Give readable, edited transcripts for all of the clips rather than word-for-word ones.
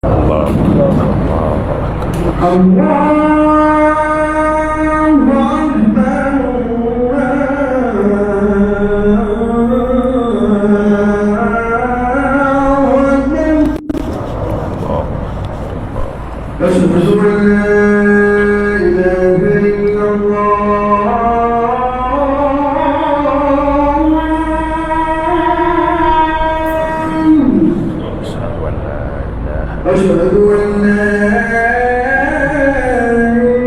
الله أشهد أن لا إله إلا الله أشهد أن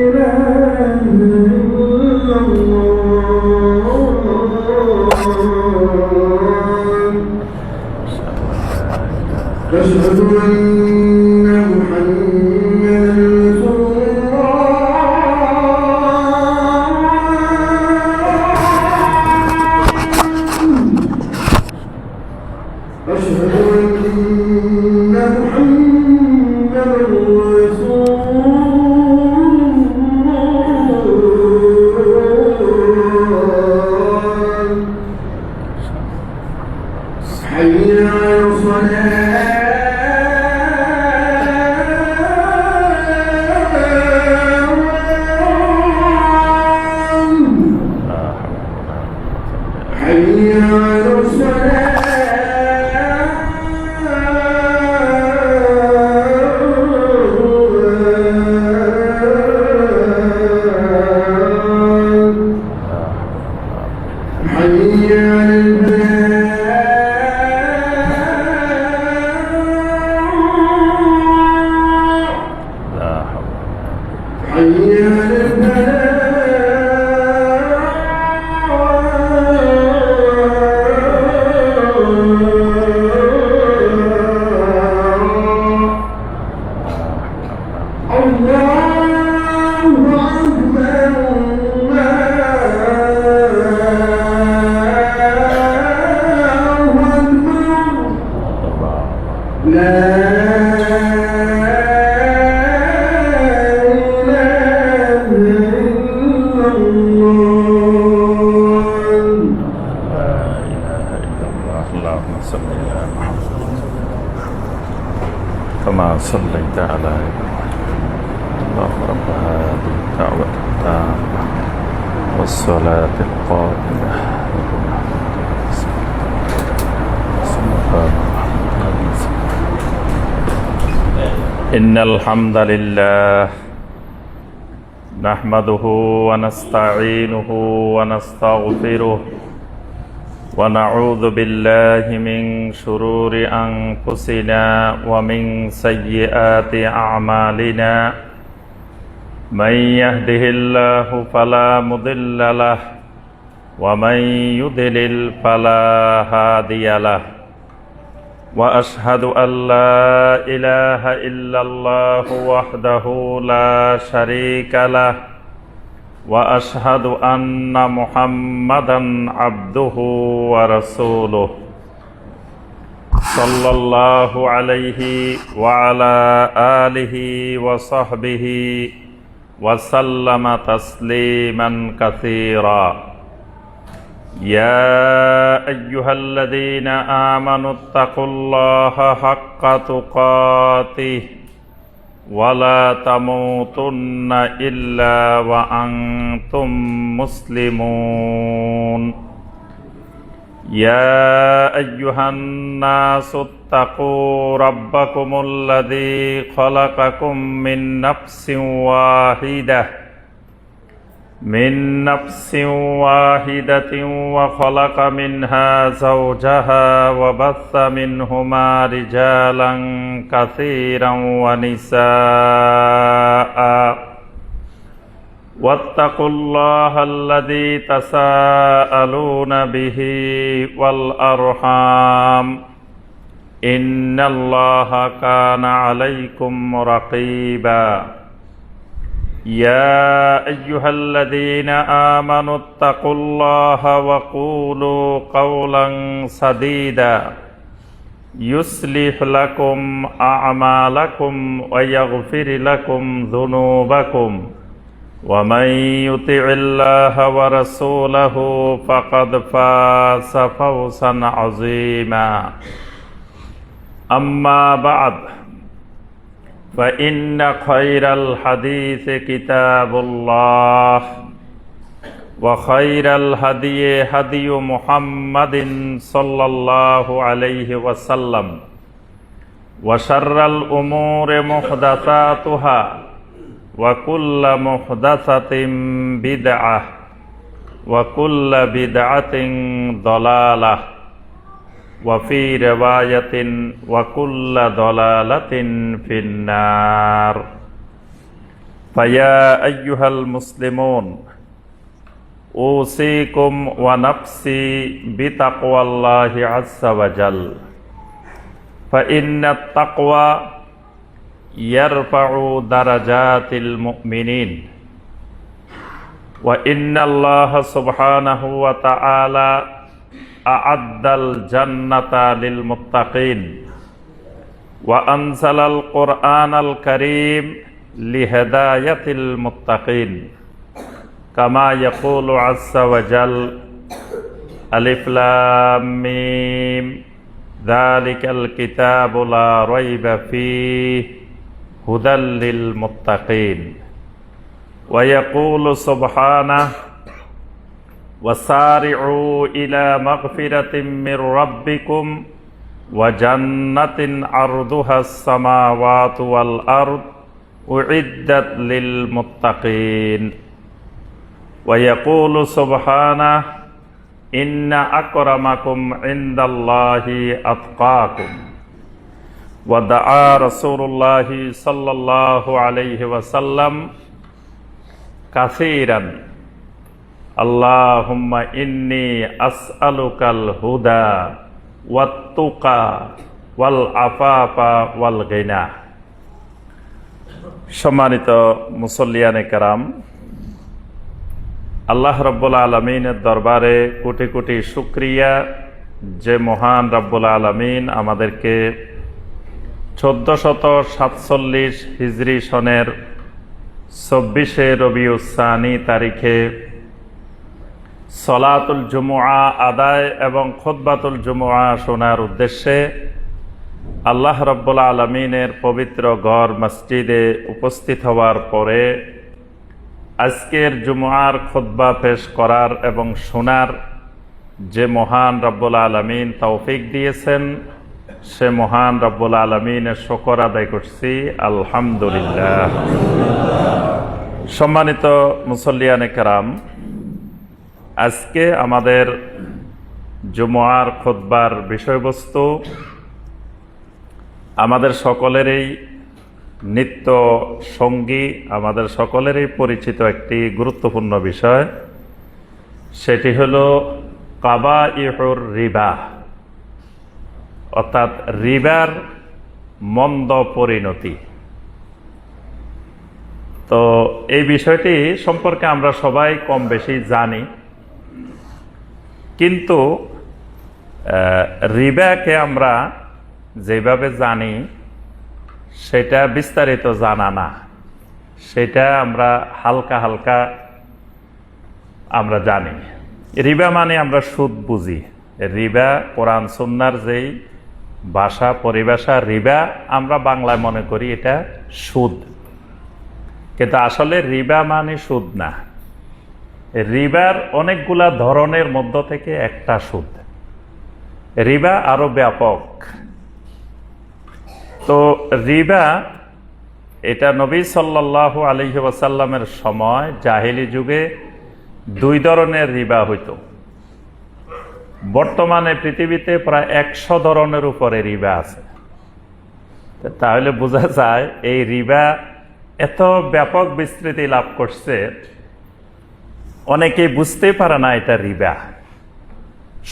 محمدا رسول الله أشهد أن محمدا حي على الصلاة حي على الصلاة حي على حي على كما صليت على إبراهيم اللهم رب هذه الدعوة التامة والصلاة القائمة إن الحمد لله نحمده ونستعينه ونستغفره ونعوذ بالله من شرور أنفسنا ومن سيئات أعمالنا من يهده الله فلا مضل له ومن يضلل فلا هادي له وأشهد أن لا إله إلا الله وحده لا شريك له وأشهد أن محمدًا عبده ورسوله صلى الله عليه وعلى آله وصحبه وسلم تسليمًا كثيرًا يا أيها الذين آمنوا اتقوا الله حق تقاته ولا تموتن إلا وأنتم مسلمون يا أيها الناس اتقوا ربكم الذي خلقكم من نفس واحدة وخلق منها زوجها وبث منهما رجالا كثيرا ونساء واتقوا الله الذي تساءلون به والأرحام إن الله كان عليكم رقيبا يا أيها الذين آمنوا اتقوا الله وقولوا قولا سديدا يصلح لكم أعمالكم ويغفر لكم ذنوبكم ومن يطع الله ورسوله فقد فاز فوزا عظيما أما بعد فإن خير الحديث كتاب الله وخير الهدي هدي محمد صلى الله عليه وسلم وشر الأمور محدثاتها وكل محدثة بدعة وكل بدعة ضلالة وفي رواية وكل ضلالة في النار فيا أيها المسلمون أوصيكم ونفسي بتقوى الله عز وجل فإن التقوى يرفع درجات المؤمنين وإن الله سبحانه وتعالى أعد الجنة للمتقين وأنزل القرآن الكريم لهداية المتقين كما يقول عز وجل ألف لام ميم ذلك الكتاب لا ريب فيه هدى للمتقين ويقول سبحانه وسارعوا إلى مغفرة من ربكم وجنة عرضها السماوات والأرض أعدت للمتقين ويقول سبحانه إن أكرمكم عند الله أتقاكم ودعا رسول الله صلى الله عليه وسلم كثيرا اللهم إني أسألك الهدى والتقى والعفاف والغنى সম্মানিত মুসল্লিয়ানে কেরাম, আল্লাহ রাব্বুল আলামিনের দরবারে কোটি কোটি শুকরিয়া যে মহান রাব্বুল আলামিন আমাদেরকে 1447 হিজরি সনের 24শে রবিউস সানি তারিখে সলাতুল জুমুআ আদায় এবং খুতবাতুল জুমুআ শোনার উদ্দেশ্যে আল্লাহ রাব্বুল আলামিনের পবিত্র ঘর মসজিদে উপস্থিত হওয়ার পরে আজকের জুমুআর খুতবা পেশ করার এবং শোনার যে মহান রাব্বুল আলামিন তৌফিক দিয়েছেন, সে মহান রাব্বুল আলামিনের শুকর আদায় করছি আলহামদুলিল্লাহ। সম্মানিত মুসল্লিয়ানে কেরাম, আজকে আমাদের জুমুআর খুতবার বিষয়বস্তু আমাদের সকলেরই নিত্য সঙ্গী, আমাদের সকলেরই পরিচিত একটি গুরুত্বপূর্ণ বিষয়। সেটি হলো কাবাইহুর রিবা, অর্থাৎ রিবার মন্দ পরিণতি। তো এই বিষয়টি সম্পর্কে আমরা সবাই কম বেশি জানি, কিন্তু রিবাকে আমরা যেভাবে জানি সেটা বিস্তারিত জানা না, সেটা আমরা হালকা হালকা আমরা জানি। রিবা মানে আমরা সুদ বুঝি। রিবা কোরআন সুন্নাহর যেই ভাষা পরিভাষা, রিবা আমরা বাংলায় মনে করি এটা সুদ, কিন্তু আসলে রিবা মানে সুদ না। রিবার অনেকগুলা ধরনের মধ্য থেকে একটা সুদ। রিবা আরো ব্যাপক। তো রিবা এটা নবী সাল্লাল্লাহু আলাইহি ওয়াসাল্লামের সময় জাহেলি যুগে দুই ধরনের রিবা হইতো। বর্তমানে পৃথিবীতে প্রায় 100 ধরনের উপরে রিবা আছে। তাহলে বোঝা যায় এই রিবা এত ব্যাপক বিস্তৃতি লাভ করছে, অনেকেই বুঝতেই পারে না এটা রিবা।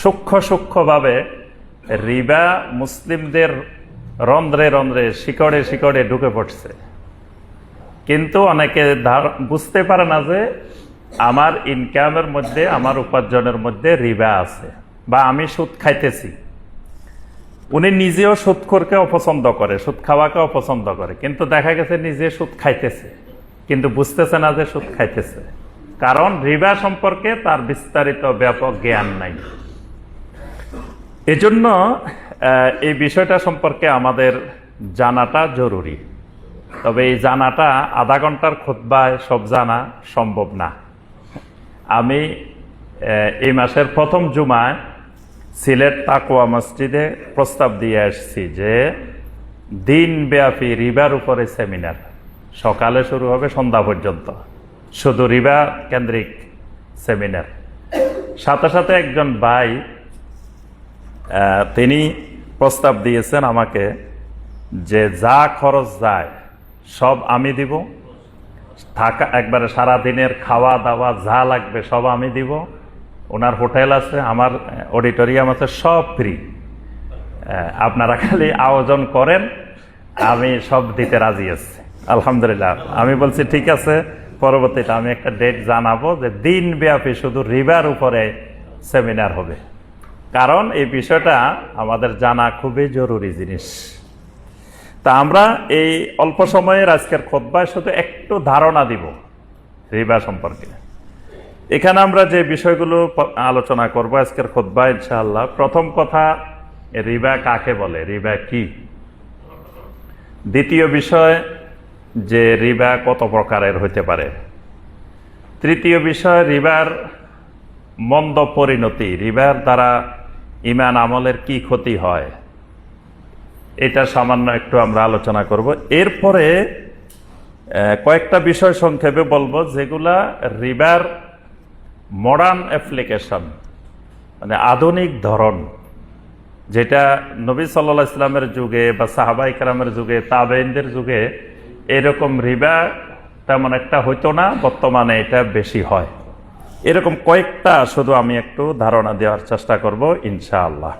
সূক্ষ্ম সূক্ষ্মভাবে রিবা মুসলিমদের রন্ধ্রে রন্ধ্রে শিকড়ে শিকড়ে ঢুকে পড়ছে, কিন্তু অনেকে বুঝতে পারে না যে আমার ইনকামের মধ্যে, আমার উপার্জনের মধ্যে রিবা আছে, বা আমি সুদ খাইতেছি। উনি নিজেও সুদখোরকে অপছন্দ করে, সুদ খাওয়াকে অপছন্দ করে, কিন্তু দেখা গেছে নিজে সুদ খাইতেছে, কিন্তু বুঝতেছে না যে সুদ খাইতেছে, কারণ রিবা সম্পর্কে তার বিস্তারিত ব্যাপক জ্ঞান নাই। এজন্য এই বিষয়টা সম্পর্কে আমাদের জানাটা জরুরি। তবে এই জানাটা আধা ঘন্টার খুতবায় সব জানা সম্ভব না। আমি এই মাসের প্রথম জুমায় সিলেট তাকওয়া মসজিদে প্রস্তাব দিয়ে আসছি যে দিনব্যাপী রিবার উপরে সেমিনার, সকালে শুরু হবে সন্ধ্যা পর্যন্ত, শুধু রিবা কেন্দ্রিক সেমিনার। সাথে সাথে একজন ভাই তিনি প্রস্তাব দিয়েছেন আমাকে যে যা খরচ যায় সব আমি দিব, থাকা একবারে সারাদিনের খাওয়া দাওয়া যা লাগবে সব আমি দিব, ওনার হোটেল আছে, আমার অডিটোরিয়াম আছে, সব ফ্রি, আপনারা খালি আয়োজন করেন, আমি সব দিতে রাজি আছি। আলহামদুলিল্লাহ। আমি বলছি ঠিক আছে, পরবর্তীতে আমি একটা ডেট জানাবো যে দিনব্যাপী শুধু রিবার উপরে সেমিনার হবে, কারণ এই বিষয়টা আমাদের জানা খুবই জরুরি জিনিস। তা আমরা এই অল্প সময়ের আজকের খুতবায় শুধু একটু ধারণা দিব রিবা সম্পর্কে। এখানে আমরা যে বিষয়গুলো আলোচনা করব আজকের খুতবায় ইনশাআল্লাহ, প্রথম কথা রিবা কাকে বলে, রিবা কি। দ্বিতীয় বিষয় যে রিবা কত প্রকারের হতে পারে। তৃতীয় বিষয় রিবার মন্দ পরিণতি, রিবার দ্বারা ঈমান আমলের কি ক্ষতি হয়, এটা সামান্য একটু আমরা আলোচনা করব। এরপরে কয়েকটা বিষয় সংক্ষেপে বলবো যেগুলা রিবার মডার্ন অ্যাপ্লিকেশন, মানে আধুনিক ধরন, যেটা নবী সাল্লাল্লাহু আলাইহি ইসলামের যুগে বা সাহাবায়ে কেরামের যুগে, তাবেঈনদের যুগে এরকম রিবা তেমন একটা হইতো না, বর্তমানে এটা বেশি হয়। এরকম কয়েকটা শুধু আমি একটু ধারণা দেওয়ার চেষ্টা করব ইনশাআল্লাহ।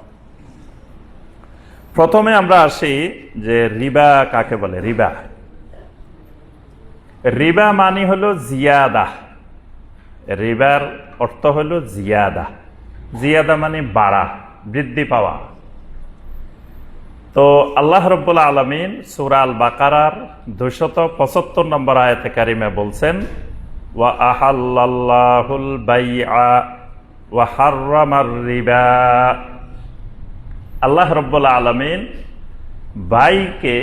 প্রথমে আমরা আসি যে রিবা কাকে বলে। রিবা রিবা মানে হলো জিয়াদা। রিবার অর্থ হলো জিয়াদা। জিয়াদা মানে বাড়া, বৃদ্ধি পাওয়া। তো আল্লাহ রাব্বুল আলামিন সূরা আল বাকারার 275 নম্বর আয়াতে কারিমে বলছেন, ওয়া আহাল্লাল্লাহুল বাইআ ওয়া হাররামার রিবা। আল্লাহ রাব্বুল আলামিন বাইকে,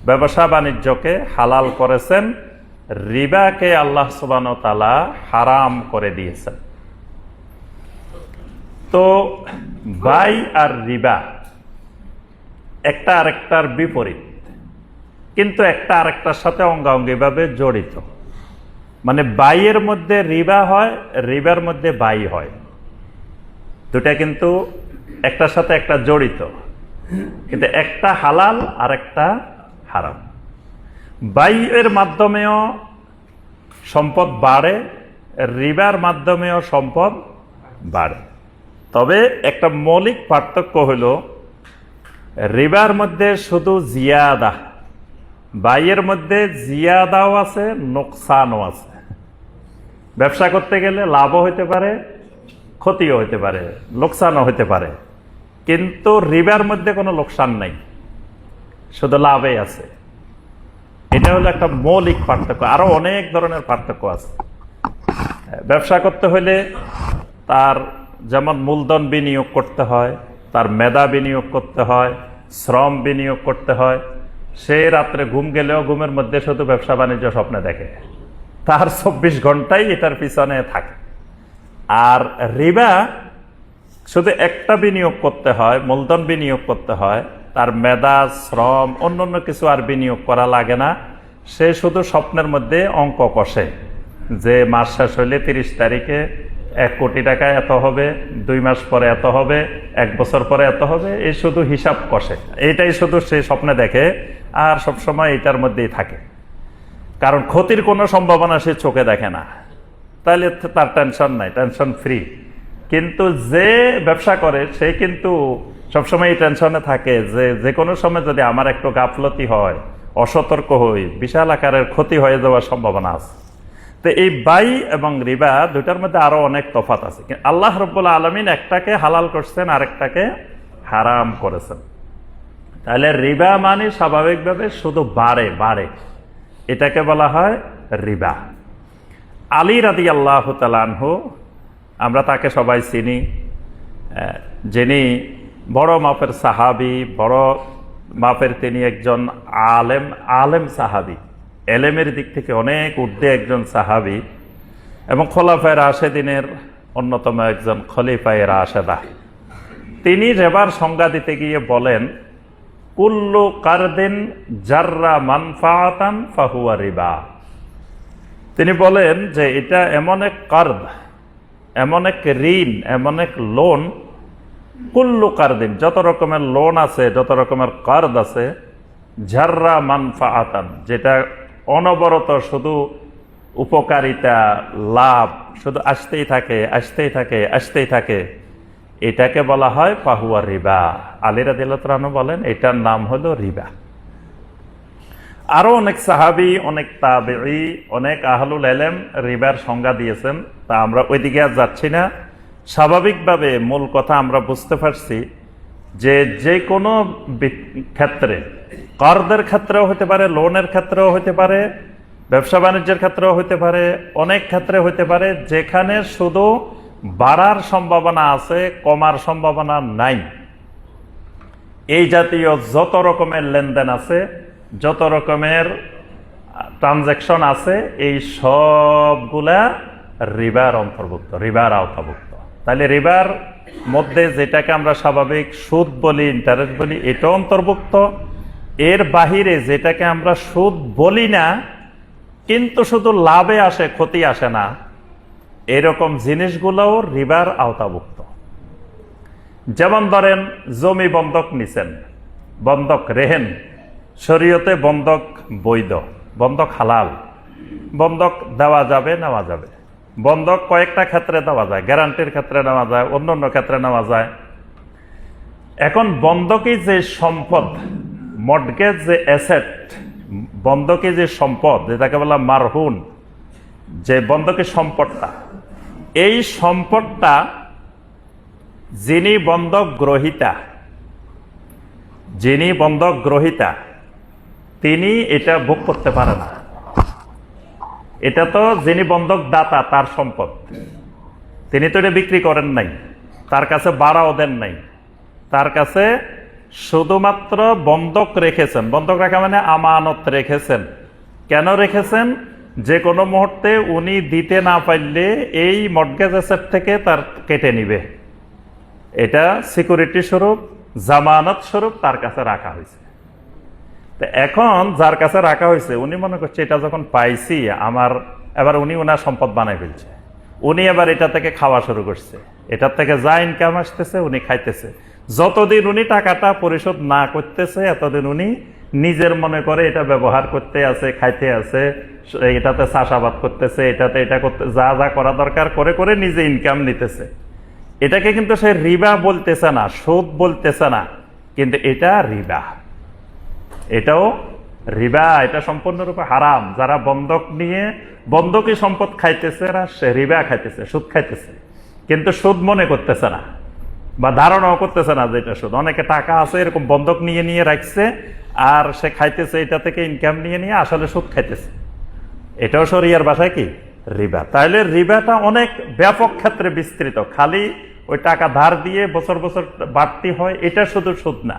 ব্যবসা বাণিজ্যকে হালাল করেছেন, রিবাকে আল্লাহ সুবহানাহু ওয়া তাআলা হারাম করে দিয়েছেন। তো বাই আর রিবা একটা আরেকটার বিপরীত, কিন্তু একটা আরেকটার সাথে অঙ্গাঙ্গিভাবে জড়িত। মানে বাইয়ের মধ্যে রিবা হয়, রিবার মধ্যে বাই হয়, দুটা কিন্তু একটার সাথে একটা জড়িত, কিন্তু একটা হালাল আর একটা হারাম। বাইয়ের মাধ্যমেও সম্পদ বাড়ে, রিবার মাধ্যমেও সম্পদ বাড়ে। তবে একটা মৌলিক পার্থক্য হলো রিবার মধ্যে শুধু জিয়াদা, বাইয়ের মধ্যে জিয়াদাও আছে, নোকসানও আছে। ব্যবসা করতে গেলে লাভও হইতে পারে, ক্ষতিও হইতে পারে, লোকসানও হইতে পারে, কিন্তু রিবার মধ্যে কোনো লোকসান নাই, শুধু লাভই আছে। এটা হলো একটা মৌলিক পার্থক্য। আরো অনেক ধরনের পার্থক্য আছে। ব্যবসা করতে হলে তার যেমন মূলধন বিনিয়োগ করতে হয়, তার মেধা বিনিয়োগ করতে হয়, শ্রম বিনিয়োগ করতে হয়। সে রাত্রে ঘুম গেলেও ঘুমের মধ্যে শুধু ব্যবসা বাণিজ্য স্বপ্নে দেখে, তার 24 ঘন্টাই এটার পিছনে থাকে। আর রিবা শুধু একটা বিনিয়োগ করতে হয়, মূলধন বিনিয়োগ করতে হয়, তার মেধা শ্রম অন্যান্য কিছু আর বিনিয়োগ করা লাগে না। সে শুধু স্বপ্নের মধ্যে অঙ্ক কষে যে মাস শেষ হইলে 30 তারিখে 1 কোটি টাকা এত হবে, 2 মাস পরে এত হবে, 1 বছর পরে এত হবে, এই শুধু হিসাব কষে। এটাই শুধু সে স্বপ্নে দেখে আর সবসময় এটার মধ্যেই থাকে, কারণ ক্ষতির কোনো সম্ভাবনা সে চোখে দেখে না। তাহলে তার টেনশন নাই, টেনশন ফ্রি। কিন্তু যে ব্যবসা করে সে কিন্তু সবসময় এই টেনশনে থাকে যে যে কোনো সময় যদি আমার একটু গাফলতি হয়, অসতর্ক হই, বিশাল আকারের ক্ষতি হয়ে যাওয়ার সম্ভাবনা আছে। তো এই বাই এবং রিবা দুটার মধ্যে আরো অনেক তফাৎ আছে। আল্লাহ রাব্বুল আলামিন একটাকে হালাল করছেন, আরেকটাকে হারাম করেছেন। তাহলে রিবা মানে স্বাভাবিকভাবে শুধু বাড়ে বাড়ে, এটাকে বলা হয় রিবা। আলী রাদিয়াল্লাহু তাআলা আনহু, আমরা তাকে সবাই চিনি, যিনি বড় মাপের সাহাবী, বড় মাপের তিনি একজন আলেম সাহাবী, এলেমের দিক থেকে অনেক ঊর্ধ্বে একজন সাহাবী এবং খোলাফায়ে রাশেদিনের অন্যতম একজন খলিফায়ে রাশেদা। তিনি রেবার সংজ্ঞা দিতে গিয়ে বলেন, কুল্লু কারদিন জাররা মানফাআতান ফাহুয়া রিবা। তিনি বলেন যে এটা এমন এক কার্দ, এমন এক ঋণ, এমন এক লোন, কুল্লু কারদিন, যত রকমের লোন আছে, যত রকমের কার্দ আছে, জাররা মানফাআতান, যেটা অনবরত শুধু উপকারিতা, লাভ শুধু আসতেই থাকে, আসতেই থাকে, আসতেই থাকে, এটাকে বলা হয় ফাহুয়া রিবা। আলী রাদিয়াল্লাহু তাআলা আনহু বলেন এটার নাম হলো রিবা। আরো অনেক সাহাবী, অনেক তাবেঈ, অনেক আহলুল ইলম রিবার সংজ্ঞা দিয়েছেন, তা আমরা ওইদিকে আর যাচ্ছি না। স্বাভাবিকভাবে মূল কথা আমরা বুঝতে পারছি যে যে কোনো ক্ষেত্রে, কর্দের ক্ষেত্রেও হতে পারে, লোনের ক্ষেত্রেও হতে পারে, ব্যবসা বাণিজ্যের ক্ষেত্রেও হতে পারে, অনেক ক্ষেত্রে হতে পারে, যেখানে শুধু বাড়ার সম্ভাবনা আছে, কমার সম্ভাবনা নাই, এই জাতীয় যত রকমের লেনদেন আছে, যত রকমের ট্রানজাকশন আছে, এই সবগুলা রিবার অন্তর্ভুক্ত, রিবার আওতাভুক্ত। তাহলে রিবার মধ্যে যেটাকে আমরা স্বাভাবিক সুদ বলি, ইন্টারেস্ট বলি, এটা অন্তর্ভুক্ত। এর বাহিরে যেটাকে আমরা সুদ বলি না কিন্তু শুধু লাভে আসে, ক্ষতি আসে না, এরকম জিনিসগুলোও রিবার আওতাভুক্ত। যেমন ধরেন জমি বন্ধক নিছেন, বন্ধক রেহেন, শরীয়তে বন্ধক বৈধ, বন্ধক হালাল, বন্ধক দেওয়া যাবে, নেওয়া যাবে। বন্ধক কয়েকটা ক্ষেত্রে দেওয়া যায়, গ্যারান্টির ক্ষেত্রে নেওয়া যায়, অন্যান্য ক্ষেত্রে নেওয়া যায়। এখন বন্ধকি যে সম্পদ, মর্টগেজ যে অ্যাসেট, বন্ধকি যে সম্পদ, যেটাকে বলা মারহুন, যে বন্ধকি সম্পদটা, এই সম্পদটা যিনি বন্ধক গ্রহীতা, যিনি বন্ধক গ্রহীতা, তিনি এটা ভোগ করতে পারে না। এটা তো যিনি বন্ধক দাতা তার সম্পদ, তিনি তো এটা বিক্রি করেন নাই, তার কাছে বাড়াও দেন নাই, তার কাছে শুধুমাত্র বন্ধক রেখেছেন। বন্ধক রাখা মানে আমানত রেখেছেন। কেন রেখেছেন? যে কোনো মুহূর্তে উনি দিতে না পারলে এই মর্টগেজ অ্যাসেট থেকে তার কেটে নিবে, এটা সিকিউরিটি স্বরূপ, জামানত স্বরূপ তার কাছে রাখা হয়েছে। এখন যার কাছে রাখা হয়েছে উনি মনে করছে এটা যখন পাইছি আমার, এবার উনি ওনার সম্পদ বানাই ফেলছে, উনি এবার এটা থেকে খাওয়া শুরু করছে, এটার থেকে যা ইনকাম আসতেছে উনি খাইতেছে। যতদিন উনি টাকাটা পরিশোধ না করতেছে এতদিন উনি নিজের মনে করে এটা ব্যবহার করতে আছে, খাইতে আছে, এটাতে চাষাবাদ করতেছে, এটাতে এটা করতে, যা যা করা দরকার করে করে নিজে ইনকাম নিতেছে। এটাকে কিন্তু সে রিবা বলতেছে না, সুদ বলতেছে না, কিন্তু এটা রিবা, এটাও রিবা, এটা সম্পূর্ণরূপে হারাম। যারা বন্ধক নিয়ে বন্ধকি সম্পদ খাইতেছে এরা সে রিবা খাইতেছে, সুদ খাইতেছে, কিন্তু সুদ মনে করতেছে না বা ধারণাও করতেছে না যে এটা সুদ। অনেকে টাকা আছে এরকম বন্ধক নিয়ে নিয়ে রাখছে আর সে খাইতেছে, এটা থেকে ইনকাম নিয়ে নিয়ে আসলে সুদ খাইতেছে। এটাও শরিয়ার ভাষায় কি? রিবা। তাহলে রিবাটা অনেক ব্যাপক ক্ষেত্রে বিস্তৃত, খালি ওই টাকা ধার দিয়ে বছর বছর বাড়তি হয় এটা শুধু সুদ না।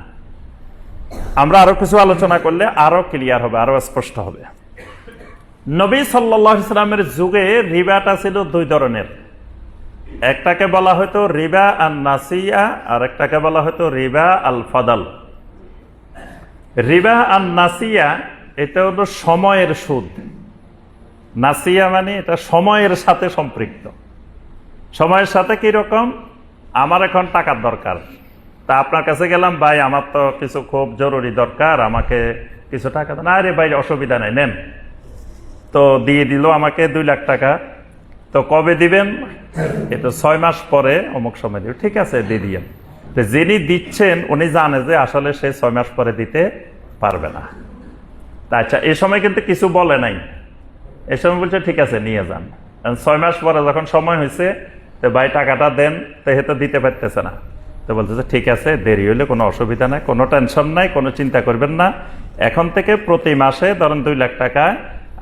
আমরা আরো কিছু আলোচনা করলে আরো ক্লিয়ার হবে, আরো স্পষ্ট হবে। নবী সাল্লাল্লাহু আলাইহি ওয়াসাল্লামের যুগে রিবাটা ছিল দুই ধরনের। একটাকে বলা হতো রিবা আন নাসিয়া, আর একটাকে বলা হতো রিবা আল ফাদাল। রিবা আন নাসিয়া এটা হলো সময়ের সুদ। নাসিয়া মানে এটা সময়ের সাথে সম্পৃক্ত। সময়ের সাথে কি রকম? আমার এখন টাকার দরকার, তা আপনার কাছে গেলাম, ভাই আমার তো কিছু খুব জরুরি দরকার, আমাকে কিছু টাকা দেন। আরে ভাই অসুবিধা নাই, নেন। তো দিয়ে দিল আমাকে 2 লাখ টাকা। তো কবে দিবেন? এটা 6 মাস পরে অমুক সময় দিবেন। ঠিক আছে, দিয়ে দিয়েন। যিনি দিচ্ছেন উনি জানে যে আসলে সে 6 মাস পরে দিতে পারবে না। আচ্ছা, এই সময় কিন্তু কিছু বলে নাই, এই সময় বলছে ঠিক আছে নিয়ে যান। 6 মাস পরে যখন সময় হয়েছে, তো ভাই টাকাটা দেন, তো হয়তো দিতে পারতেছে না, তো বলতেছে ঠিক আছে, দেরি হইলে কোনো অসুবিধা নাই, কোনো টেনশন নাই, কোনো চিন্তা করবেন না। এখন থেকে প্রতি মাসে ধরেন 2 লাখ টাকা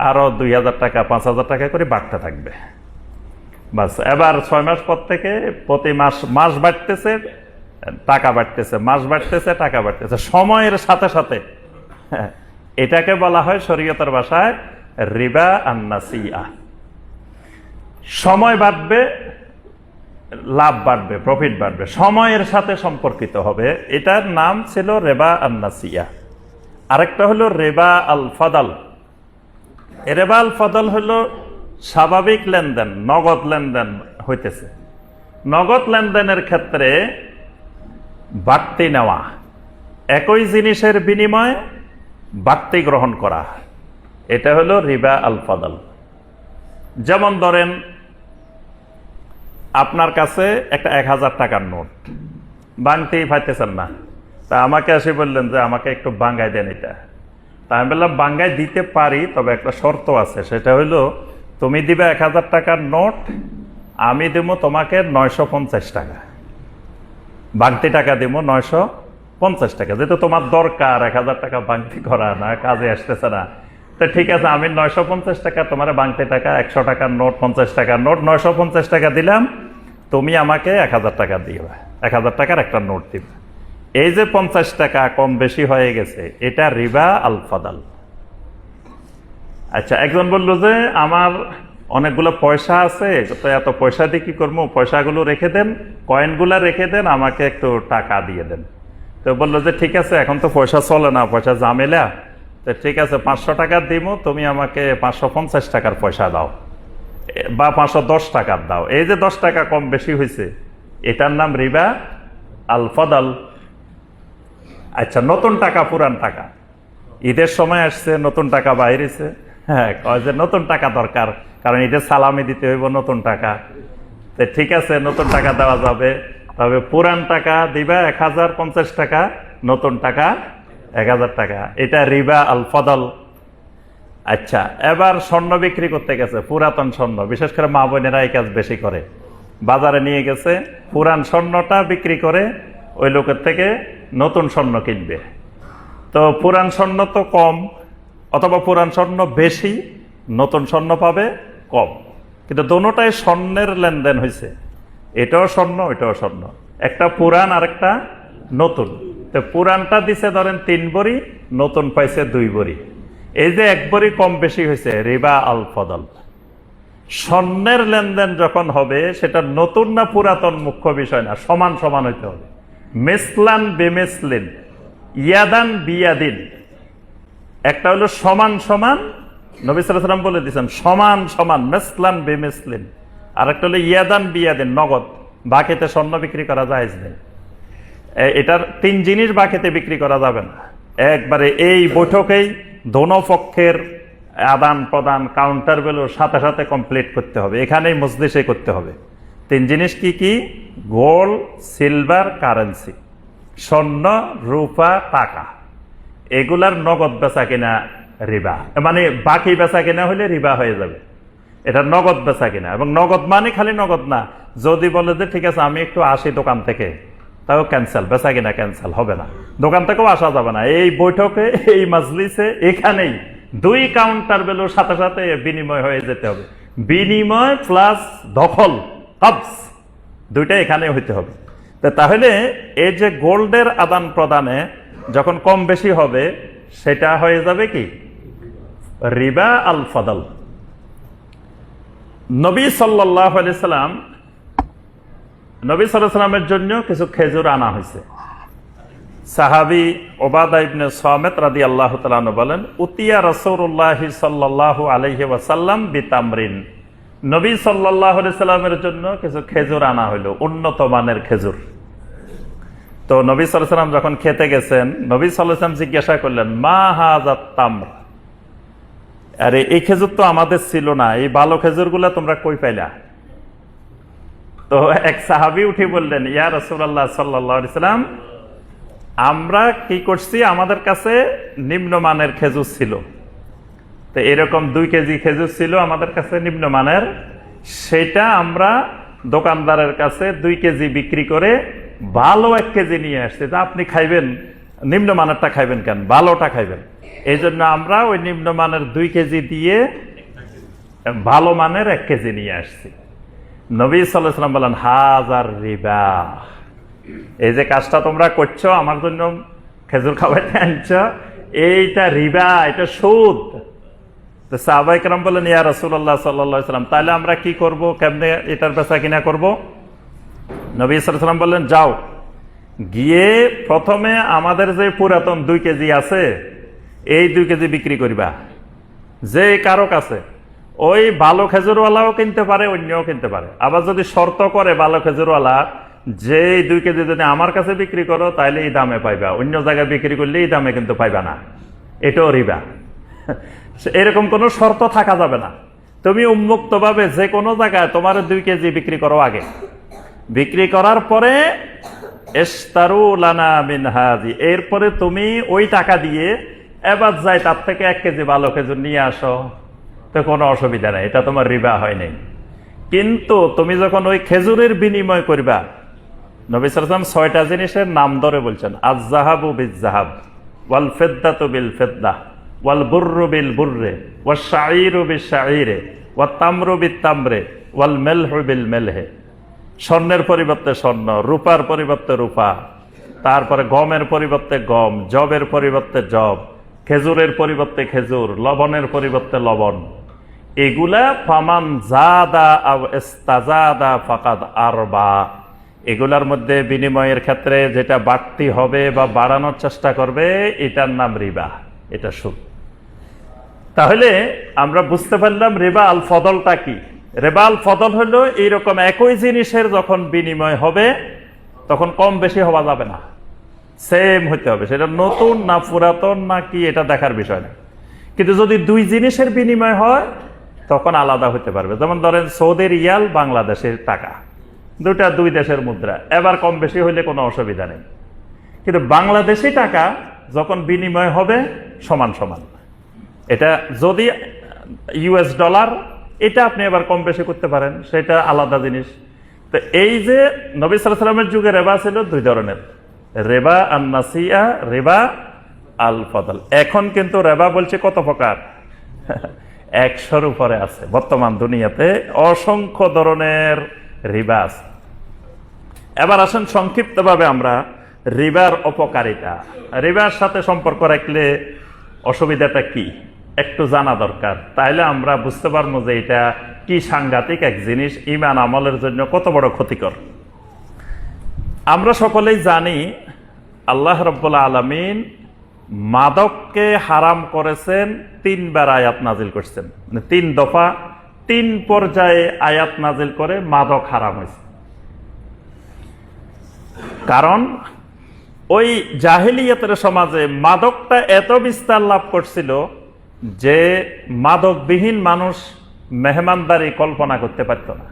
আরো 2000 টাকা 5000 টাকা করে বাড়তে থাকবে। বাস, এবার 6 মাস পর থেকে প্রতি মাস বাড়তেছে, টাকা বাড়তেছে, মাস বাড়তেছে, টাকা বাড়তেছে সময়ের সাথে সাথে। এটাকে বলা হয় শরীয়তের ভাষায় রিবা আন-নাসিআ। সময় বাড়বে, লাভ বাড়বে, প্রফিট বাড়বে, সময়ের সাথে সম্পর্কিত হবে। এটার নাম ছিল রিবা আন-নাসিআ। আরেকটা হলো রিবা আল ফাদাল। রিবা আল ফাদাল হলো স্বাভাবিক লেনদেন, নগদ লেনদেন হইতেছে। নগদ লেনদেনের ক্ষেত্রে বাড়তি নেওয়া, একই জিনিসের বিনিময়ে বাড়তি গ্রহণ করা, এটা হলো রিবা আল ফাদাল। যেমন ধরেন আপনার কাছে একটা 1000 টাকার নোট, ভাঙতেই পাইতেছেন না, তা আমাকে এসে বললেন যে আমাকে একটু ভাঙ্গাই দেন এটা। তা আমি বললাম ভাঙ্গাই দিতে পারি, তবে একটা শর্ত আছে, সেটা হইলো তুমি দিবে 1000 টাকার নোট, আমি দেবো তোমাকে 950 টাকা, ভাঙতি টাকা দিব 950 টাকা, যেহেতু তোমার দরকার 1000 টাকা ভাঙতি করা, না কাজে আসতেছে না। তো ঠিক আছে, আমি 950 টাকা তোমার ভাঙতি টাকা, 100 টাকার নোট, 50 টাকার নোট, 950 টাকা দিলাম, তুমি আমাকে 1000 টাকা দিবে, 1000 টাকার একটা নোট দিবে। এই যে 50 টাকা কম বেশি হয়ে গেছে, এটা রিবা আল ফাদাল। আচ্ছা, একজন বললো যে আমার অনেকগুলো পয়সা আছে, তো এত পয়সা দিয়ে কি করবো, পয়সাগুলো রেখে দেন, কয়েনগুলো রেখে দেন, আমাকে একটু টাকা দিয়ে দেন। তো বললো যে ঠিক আছে, এখন তো পয়সা চলে না, পয়সা ঝামেলা, তো ঠিক আছে 500 টাকা দিব, তুমি আমাকে 550 টাকার পয়সা দাও, বা 510 টাকার দাও। এই যে 10 টাকা কম বেশি হয়েছে, এটার নাম রিবা আল ফাদাল। আচ্ছা, নতুন টাকা পুরান টাকা, ঈদের সময় আসছে, নতুন টাকা বাইরেছে, হ্যাঁ, কয় যে নতুন টাকা দরকার, কারণ ঈদের সালামি দিতে হইব নতুন টাকা। তো ঠিক আছে, নতুন টাকা দেওয়া যাবে, তবে পুরান টাকা দিবা 1050 টাকা, নতুন টাকা 1000 টাকা, এটা রিবা আল ফাদাল। আচ্ছা, এবার স্বর্ণ বিক্রি করতে গেছে, পুরাতন স্বর্ণ, বিশেষ করে মা বোনেরা এই কাজ বেশি করে, বাজারে নিয়ে গেছে, পুরান স্বর্ণটা বিক্রি করে ওই লোকের থেকে নতুন স্বর্ণ কিনবে। তো পুরান স্বর্ণ তো কম, অথবা পুরান স্বর্ণ বেশি, নতুন স্বর্ণ পাবে কম, কিন্তু দোনোটাই স্বর্ণের লেনদেন হয়েছে, এটাও স্বর্ণ, এটাও স্বর্ণ, একটা পুরান আর একটা নতুন। তো পুরানটা দিছে ধরেন 3 ভরি, নতুন পাইছে 2 ভরি, এই যে 1 ভরি কম বেশি হয়েছে, রিবা আল ফাদাল। স্বর্ণের লেনদেন যখন হবে, সেটা নতুন না পুরাতন মুখ্য বিষয় না, সমান সমান হইতে হবে। মিসলান বিমিসলিন, ইয়াদান বিয়াদিন, একটা হলো সমান সমান, নবী সাল্লাল্লাহু আলাইহি ওয়াসাল্লাম বলে দিয়েছেন সমান সমান, মিসলান বিমিসলিন। আর একটা হলো ইয়াদান বিয়াদিন, নগদ, বাকিতে স্বর্ণ বিক্রি করা জায়েজ নেই। এটার 3 জিনিস বাকিতে বিক্রি করা যাবে না, একবারে এই বৈঠকেই দোনো পক্ষের আদান প্রদান, কাউন্টার ভ্যালুর সাথে সাথে কমপ্লিট করতে হবে, এখানেই মজলিসে করতে হবে। 3 জিনিস কি কি? গোল্ড, সিলভার, কারেন্সি, স্বর্ণ, রূপা, টাকা, এগুলার নগদ বেচা কিনা রিবা, মানে বাকি বেচা কিনা হলে রিবা হয়ে যাবে। এটা নগদ বেচা কিনা, এবং নগদ মানে খালি নগদ না, যদি বলে যে ঠিক আছে আমি একটু আসি দোকান থেকে, তাও ক্যান্সেল, বেচা কিনা ক্যান্সেল হবে না, দোকান থেকেও আসা যাবে না। এই বৈঠকে, এই মাজলিসে, এখানেই 2 কাউন্টার ভ্যালুর সাথে সাথে বিনিময় হয়ে যেতে হবে। বিনিময় প্লাস দখল, কবজ, দুইটা এখানে হইতে হবে। তাহলে এই যে গোল্ডের আদান প্রদানে যখন কম বেশি হবে, সেটা হয়ে যাবে কি রিবা আল ফাদাল। নবী সাল্লাল্লাহু আলাইহি সাল্লাম, নবী সাল্লাল্লাহু আলাইহি সাল্লামের জন্য কিছু খেজুর আনা হয়েছে। সাহাবী উবাদা ইবনে সামিত রাদিয়াল্লাহু তাআলা আনহু বলেন, উতিয়া রাসূলুল্লাহ সাল্লাল্লাহু আলাইহি ওয়াসাল্লাম বিতামরিন, নবী সাল্লাল্লাহু আলাইহি সাল্লামের জন্য কিছু খেজুর আনা হইল, উন্নত মানের খেজুর। তো নবী সাল্লাল্লাহু আলাইহি সাল্লাম যখন খেতে গেছেন, নবী সাল্লাল্লাহু আলাইহি সাল্লাম জিজ্ঞাসা করলেন, মা হাযাত তামর, আরে এই খেজুর তো আমাদের ছিল না, এই ভালো খেজুরগুলা তোমরা কই পাইলা? তো এক সাহাবী উঠে বললেন, ইয়া রাসূলুল্লাহ সাল্লাল্লাহু আলাইহি সাল্লাম, আমরা কি করছি, আমাদের কাছে নিম্নমানের খেজুর ছিল, তো এরকম 2 কেজি খেজুর ছিল আমাদের কাছে নিম্নমানের, সেটা আমরা দোকানদারের কাছে 2 কেজি বিক্রি করে ভালো 1 কেজি নিয়ে আসছি। তা আপনি খাইবেন, নিম্নমানেরটা খাইবেন কেন, ভালোটা খাইবেন, এই জন্য আমরা ওই নিম্নমানের 2 কেজি দিয়ে ভালো মানের 1 কেজি নিয়ে আসছি। নবী সাল্লাল্লাহু আলাইহি ওয়াসাল্লাম বলেন, হাযার রিবা, এই যে কাজটা তোমরা করছো, আমার জন্য খেজুর খাওয়াইতে আনছো, এইটা রিবা, এটা সুদ। তো সাহাবায়ে কেরাম বলেন, ইয়া রাসূলুল্লাহ সাল্লাল্লাহু আলাইহি ওয়াসাল্লাম, তাহলে আমরা কি করব, কেমনে এটার বেচা কিনা করব? নবী সাল্লাল্লাহু আলাইহি ওয়াসাল্লাম বললেন, যাও গিয়ে প্রথমে আমাদের যে পুরাতন 2 কেজি আছে, এই 2 কেজি বিক্রি করিবা। যে কারো কাছে ওই ভালো খেজুরওয়ালাও কিনতে পারে, অন্যও কিনতে পারে। আবার যদি শর্ত করে ভালো খেজুরওয়ালা, যে 2 কেজি যদি আমার কাছে বিক্রি করো তাহলে এই দামে পাইবা, অন্য জায়গায় বিক্রি করলে এই দামে কিন্তু পাইবা না, এটাও রিবা। এরকম কোনো শর্ত থাকা যাবে না। তুমি উন্মুক্ত ভাবে যে কোনো জায়গায় তোমার 2 কেজি বিক্রি করো, আগে বিক্রি করার পরে ইশতারু লানা মিন হাযি, এরপরে তুমি ওই টাকা দিয়ে এবার যাই তার থেকে 1 কেজি ভালো খেজুর নিয়ে আসো, তো কোনো অসুবিধা নাই, এটা তোমার রিবা হয় নাই। কিন্তু তুমি যখন ওই খেজুরের বিনিময় করবা, নবী সাল্লাল্লাহু আলাইহি ওয়াসাল্লাম 6টা জিনিসের নাম ধরে বলছেন, আয-যাহাবু বিয-যাহাব, ওয়াল ফিদ্দাতু বিল ফিদ্দা, ওয়াল বুররু বিল বুররে, ওয়াশ শাঈরু বিশ-শাঈরে, ওয়াত তামরু বিত তামরে, ওয়াল মিলহু বিল মিলহে। স্বর্ণের পরিবর্তে স্বর্ণ, রূপার পরিবর্তে রূপা, তারপরে গমের পরিবর্তে গম, জবের পরিবর্তে জব, খেজুরের পরিবর্তে খেজুর, লবণের পরিবর্তে লবণ। এগুলা ফামান জাদা আও ইস্তাজাদা ফাকাদ আরবা, এগুলার মধ্যে বিনিময়ের ক্ষেত্রে যেটা বাড়তি হবে বা বাড়ানোর চেষ্টা করবে, এটার নাম রিবা, এটা সুদ। তাহলে আমরা বুঝতে পারলাম রিবা আল ফদলটা কি। রিবা আল ফদল হলো এইরকম একই জিনিসের যখন বিনিময় হবে তখন কম বেশি হওয়া যাবে না, সেম হইতে হবে। সেটা নতুন না পুরাতন না কি এটা দেখার বিষয় না। কিন্তু যদি 2 জিনিসের বিনিময় হয় তখন আলাদা হতে পারবে। যেমন ধরেন সৌদি রিয়াল, বাংলাদেশের টাকা, 2 দেশের মুদ্রা, এবার কম বেশি হইলে কোনো অসুবিধা নেই। কিন্তু বাংলাদেশি টাকা যখন বিনিময় হবে সমান সমান, এটা যদি US ডলার, এটা আপনি এবার কম বেশি করতে পারেন, সেটা আলাদা জিনিস। তো এই যে নবী সাল্লাল্লাহু আলাইহি ওয়াসাল্লামের যুগে রেবা ছিল 2 ধরনের, রেবা আন-নাসিয়া, রেবা আল ফদল। এখন কিন্তু রেবা বলছে কত প্রকার, 100-র উপরে আছে। বর্তমান দুনিয়াতে অসংখ্য ধরনের রিবা আছে। এবার আসেন সংক্ষিপ্তভাবে আমরা রিবার অপকারিতা, রিবার সাথে সম্পর্ক রাখলে অসুবিধাটা কি একটু জানা দরকার। তাইলে আমরা বুঝতে পারবো যে এটা কি সাংঘাতিক এক জিনিস, ঈমান আমলের জন্য কত বড় ক্ষতিকর। আমরা সকলেই জানি আল্লাহ রাব্বুল আলামিন মাদককে হারাম করেছেন, 3 বার আয়াত নাজিল করছেন, মানে 3 দফা 3 পর্যায়ে আয়াত নাজিল করে মাদক হারাম হয়েছে। কারণ ওই জাহেলিয়াতের সমাজে মাদকটা এত বিস্তার লাভ করছিল যে মাদকবিহীন মানুষ মেহমানদারি কল্পনা করতে পারত না।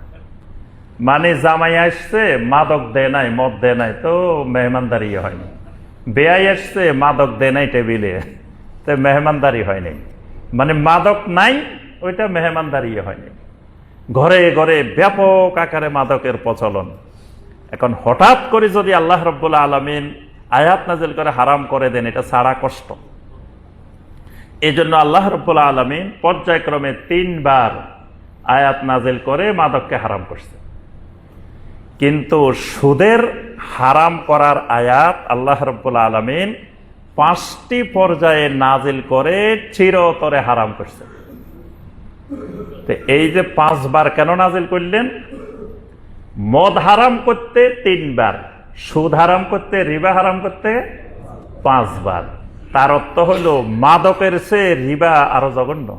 মানে জামাই আসছে মাদক দেয় নাই, মদ দেয় নাই, তো মেহমানদারি হয়নি। বেয়াই আসছে মাদক দেয় নাই টেবিলে, তো মেহমানদারি হয়নি। মানে মাদক নাই, ওইটা মেহমানদারি হয়নি। ঘরে ঘরে ব্যাপক আকারে মাদকের প্রচলন। এখন হঠাৎ করে যদি আল্লাহ রাব্বুল আলামিন আয়াত নাজিল করে হারাম করে দেন, এটা ছাড়া কষ্ট। এই জন্য আল্লাহ রাব্বুল আলামিন পর্যায়ক্রমে 3 বার আয়াত নাজিল করে মাদককে হারাম করছে। কিন্তু সুদের হারাম করার আয়াত আল্লাহ রাব্বুল আলামিন 5টি পর্যায়ে নাজিল করে চিরতরে হারাম করছে। তো এই যে 5 বার কেন নাজিল করলেন? মদ হারাম করতে 3 বার, সুদ হারাম করতে, রিবা হারাম করতে 5 বার। তার অর্থ হলো মাদকের চেয়ে রিবা আরো জঘন্য,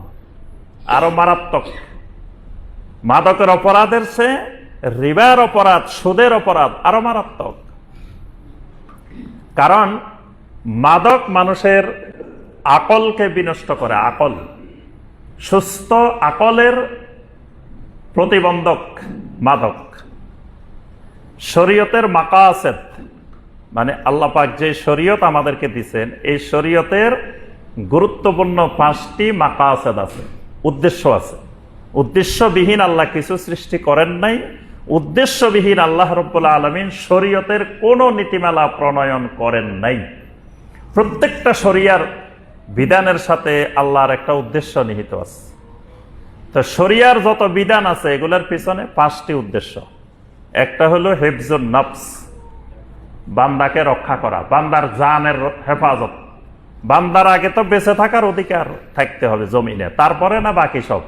আরো মারাত্মক। মাদকের অপরাধের চেয়ে রিবার অপরাধ, সুদের অপরাধ আরো মারাত্মক। কারণ মাদক মানুষের আকলকে বিনষ্ট করে। আকল, সুস্থ আকলের প্রতিবন্ধক মাদক। শরীয়তের মাকাসেদ, মানে আল্লাহ পাক যে শরীয়ত আমাদেরকে দিয়েছেন, এই শরীয়তের গুরুত্বপূর্ণ 5টি মাকাসেদ আছে, উদ্দেশ্য আছে। উদ্দেশ্যবিহীন আল্লাহ কিছু সৃষ্টি করেন নাই। উদ্দেশ্যবিহীন আল্লাহ রাব্বুল আলামিন শরীয়তের কোনো নীতিমালা প্রণয়ন করেন নাই। প্রত্যেকটা শরিয়ার বিধানের সাথে আল্লাহর একটা উদ্দেশ্য নিহিত আছে। তো শরিয়ার যত বিধান আছে এগুলোর পিছনে 5টি উদ্দেশ্য। একটা হলো হিফজুন নফস, বান্দাকে রক্ষা করা, বান্দার জানের হেফাজত। বান্দার আগে তো বেঁচে থাকার অধিকার থাকতে হবে জমিনে, তারপরে না বাকি সব।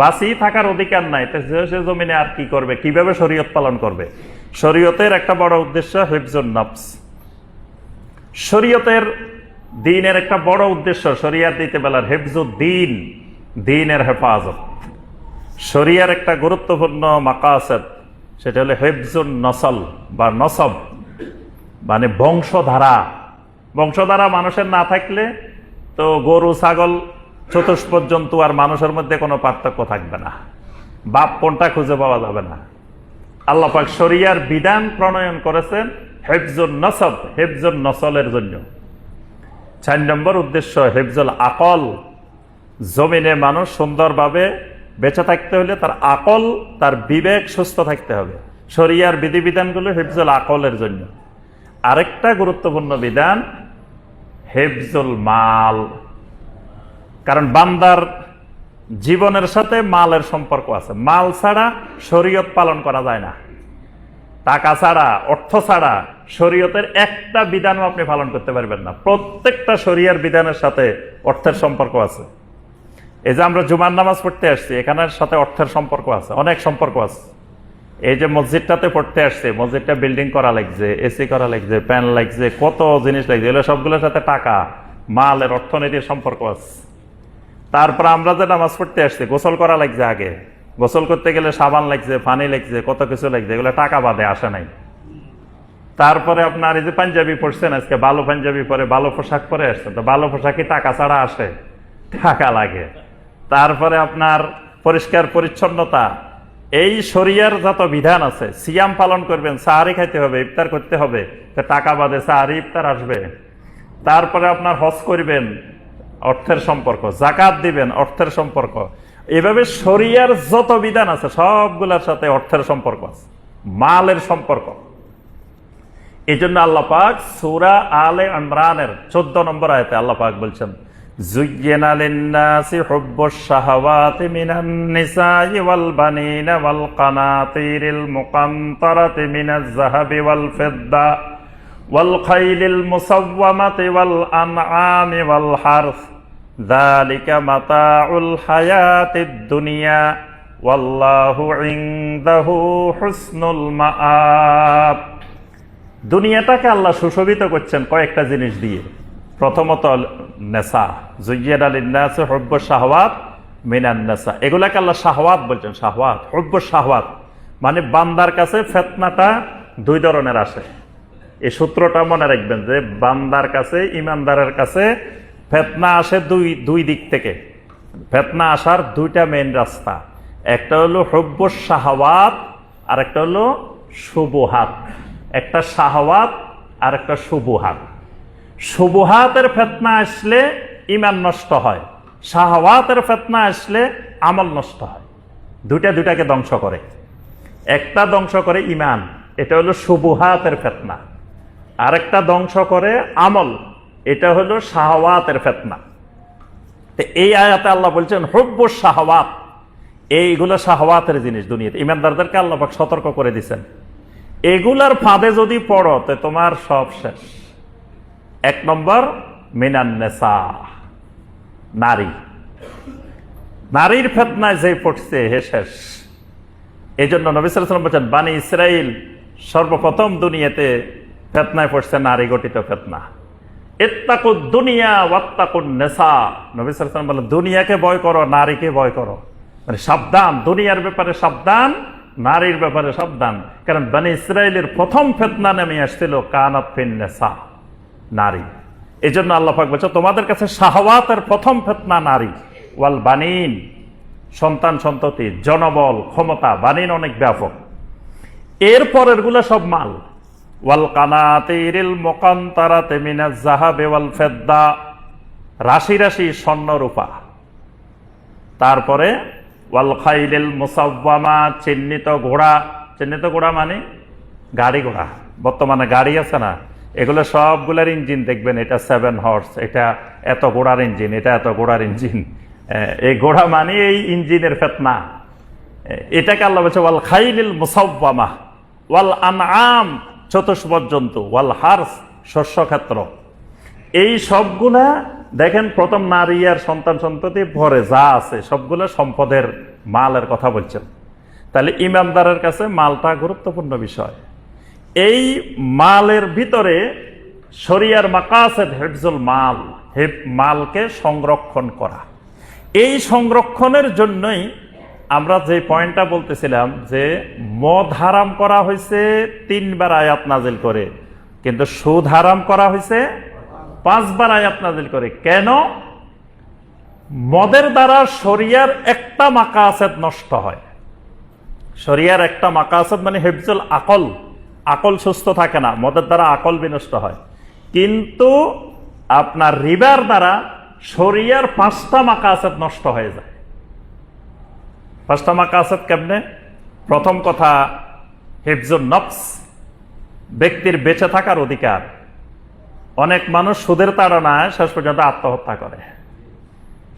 বাঁচি থাকার অধিকার নাই, তো সে জমিনে আর কি করবে, কিভাবে শরীয়ত পালন করবে? শরীয়তের একটা বড় উদ্দেশ্য হিফজুন নফস। শরীয়তের দ্বীনের একটা বড় উদ্দেশ্য, শরিয়াত দিতে বেলার হিফজুদ্দীন, দ্বীনের হেফাজত। শরিয়ার একটা গুরুত্বপূর্ণ মাকাসেদ, সেটা হলো হিফজুন নসল বা নসব, মানে বংশধারা। বংশধারা মানুষের না থাকলে তো গরু ছাগল চতুষ্পদ জন্তু আর মানুষের মধ্যে কোনো পার্থক্য থাকবে না, বাপ কোনটা খুঁজে পাওয়া যাবে না। আল্লাহ পাক শরিয়ার বিধান প্রণয়ন করেছেন হিফজুন নসব, হিফজুন নসলের জন্য। 4 নম্বর উদ্দেশ্য হিফজুল আকল। জমিনে মানুষ সুন্দরভাবে বেঁচে থাকতে হলে তার আকল, তার বিবেক সুস্থ থাকতে হবে। শরিয়ার বিধিবিধানগুলো হিফজুল আকলের জন্য। আরেকটা গুরুত্বপূর্ণ বিধান হিফজুল মাল, কারণ বান্দার জীবনের সাথে মালের সম্পর্ক আছে। মাল ছাড়া শরীয়ত পালন করা যায় না, টাকা ছাড়া, অর্থ ছাড়া শরীয়তের একটা বিধানও আপনি পালন করতে পারবেন না। প্রত্যেকটা শরিয়ার বিধানের সাথে অর্থের সম্পর্ক আছে। এই যে আমরা জুমার নামাজ পড়তে আসছি, এখানের সাথে অর্থের সম্পর্ক আছে, অনেক সম্পর্ক আছে। এই যে মসজিদটাতে পড়তে আসছে, মসজিদটা বিল্ডিং করা লাগছে, এসি করা লাগছে, ফ্যান লাগছে, কত জিনিস লাগছে, এগুলো সবগুলোর সাথে টাকা, মালের, অর্থনীতির সম্পর্ক আছে। তারপর আমরা যে নামাজ পড়তে আসছি, গোসল করা লাগছে, আগে গোসল করতে গেলে সাবান লাগছে, পানি লাগছে, কত কিছু লাগছে, এগুলো টাকা বাদে আসে নাই। তারপরে আপনার এই যে পাঞ্জাবি পড়ছেন আজকে, ভালো পাঞ্জাবি পরে, ভালো পোশাক পরে আসছেন, তো ভালো পোশাকই টাকা ছাড়া আসে? টাকা লাগে। তারপরে আপনার পরিষ্কার পরিচ্ছন্নতা, এই শরিয়ার যত বিধান আছে, সিয়াম পালন করবেন, সাহারি খাইতে হবে, ইফতার করতে হবে, তো টাকা বাদে সাহারি ইফতার আসবে। তারপরে আপনার হজ করবেন, অর্থের সম্পর্ক, যাকাত দিবেন, অর্থের সম্পর্ক। এভাবে শরিয়ার যত বিধান আছে সবগুলোর সাথে অর্থের সম্পর্ক আছে, মালের সম্পর্ক। এই জন্য আল্লাহ পাক সূরা আলে ইমরানের 14 নম্বর আয়াতে আল্লাহ পাক বলছেন, যুয়্যিনা লিন-নাসি হুব্বুশ শাহাওয়াতি মিনান নিসাই ওয়াল বানিনা ওয়াল কানাতিরিল মুকান্তারাতি মিনাজ যাহাবি ওয়াল ফিদ্দা ওয়াল খাইলিল মুসাওওয়ামাতি ওয়াল আনআমি ওয়াল হারস যালিকা মাতাউল হায়াতিদ দুনিয়া ওয়াল্লাহু ইনদাহু হুসনুল মাআব। দুনিয়াটাকে আল্লাহ সুশোভিত করছেন কয়েকটা জিনিস দিয়ে। প্রথমত নেশা, যুয়্যিনা লিন-নাসি হুব্বুশ শাহাওয়াত মিনান নেশা, এগুলাকে আল্লাহ শাহওয়াত বলছেন। শাহওয়াত, হুব্বুশ শাহওয়াত মানে বান্দার কাছে ফিতনাটা 2 ধরনের আসে। এই সূত্রটা মনে রাখবেন যে বান্দার কাছে, ইমানদারের কাছে ফিতনা আসে দুই দিক থেকে। ফিতনা আসার 2টা মেইন রাস্তা, একটা হলো হুব্বুশ শাহাওয়াত আর একটা হলো শুবহাত। একটা শাহওয়াত আর একটা শুবহাত। শুবহাতের ফিতনা আসলে ঈমান নষ্ট হয়, শাহওয়াতের ফিতনা আসলে আমল নষ্ট হয়। দুটাকে ধ্বংস করে। একটা ধ্বংস করে ঈমান, এটা হলো শুবহাতের ফিতনা। আরেকটা ধ্বংস করে আমল, এটা হলো শাহওয়াতের ফিতনা। তো এই আয়াতে আল্লাহ বলছেন হুব্বুশ শাহওয়াত, এইগুলো শাহওয়াতের জিনিস দুনিয়াতে। ঈমানদারদেরকে আল্লাহ পাক সতর্ক করে দিয়েছেন, এগুলার ফাঁদে যদি পড়ো তো তোমার সব শেষ। 1 নম্বর মিনান নেসা, নারী। নারীর ফিতনায় যে পড়ছে হে শেষ। এই জন্য নবী সাল্লাল্লাহু আলাইহি ওয়াসাল্লাম বলেছেন, বানি ইসরাইল সর্বপ্রথম দুনিয়াতে ফিতনায় পড়ছে নারী গঠিত ফিতনা। ইত্তাকুদ দুনিয়া ওয়াত্তাকুন নেসা। নবী সাল্লাল্লাহু আলাইহি ওয়াসাল্লাম বলেন, দুনিয়াকে ভয় করো, নারীকে ভয় করো। মানে সাবধান, দুনিয়ার ব্যাপারে সাবধান, নারীর ব্যাপারে সাবধান। কারণ বানি ইসরাইলের প্রথম ফিতনা নেমে আসছিল কানাত ফিন নেসা, নারী। এই জন্য আল্লাহ পাক বলছে তোমাদের কাছে শাহওয়াতের প্রথম ফিতনা নারী। ওয়াল বানিন, সন্তান সন্ততি, জনবল, ক্ষমতা। বানিন অনেক ব্যাপক। এরপরের গুলো সব মাল। ওয়াল কানাতিরিল মুকান্তারাতি মিনাজ যাহাবি ওয়াল ফিদ্দা, রাশি রাশি স্বর্ণ রূপা। তারপরে ওয়াল খাইলিল মুসাওয়ামা, চিহ্নিত ঘোড়া। চিহ্নিত ঘোড়া মানে গাড়ি ঘোড়া। বর্তমানে গাড়ি আছে না, এগুলো সবগুলোর ইঞ্জিন দেখবেন, এটা 7 হর্স, এটা এত ঘোড়ার ইঞ্জিন, এটা এত ঘোড়ার ইঞ্জিন। এই ঘোড়া মানে এই ইঞ্জিনের ফিতনা। এটাকে আল্লাহ বলছে ওয়াল খাইলিল মুসাওয়ামা ওয়াল আনআম, চতুষ্পদ জন্তু, ওয়াল হার্স শস্যক্ষেত্র, এই সবগুলা দেখেন প্রথম নারী আর সন্তান সন্ততি ভরে যা আছে সবগুলা সম্পদের মালের কথা বলছেন। তাহলে ইমানদারের কাছে মালটা গুরুত্বপূর্ণ বিষয়। এই মালের ভিতরে শরিয়ার মাকাসেদ হিফজুল মাল, মালকে সংরক্ষণ করা। এই সংরক্ষণের জন্যই আমরা যে পয়েন্টটা বলতেছিলাম যে মদ হারাম করা হয়েছে 3 বার আয়াত নাজিল করে, কিন্তু সুদ হারাম করা হয়েছে 5 বার আয়াত নাজিল করে। কেন? মদের দ্বারা শরিয়ার একটা মাকাসেদ নষ্ট হয়। শরিয়ার একটা মাকাসেদ মানে হিফজুল আকল, আকল সুস্থ থাকে না, মদের দ্বারা আকল বিনষ্ট হয়। কিন্তু আপনার রিবার দ্বারা শরিয়ার 5টা মাকাসেদ নষ্ট হয়ে যায়। 5টা মাকাসেদ কেমনে? প্রথম কথা হিফজুল নফস, ব্যক্তির বেঁচে থাকার অধিকার। অনেক মানুষ সুদের তাড়নায় শেষ পর্যন্ত আত্মহত্যা করে।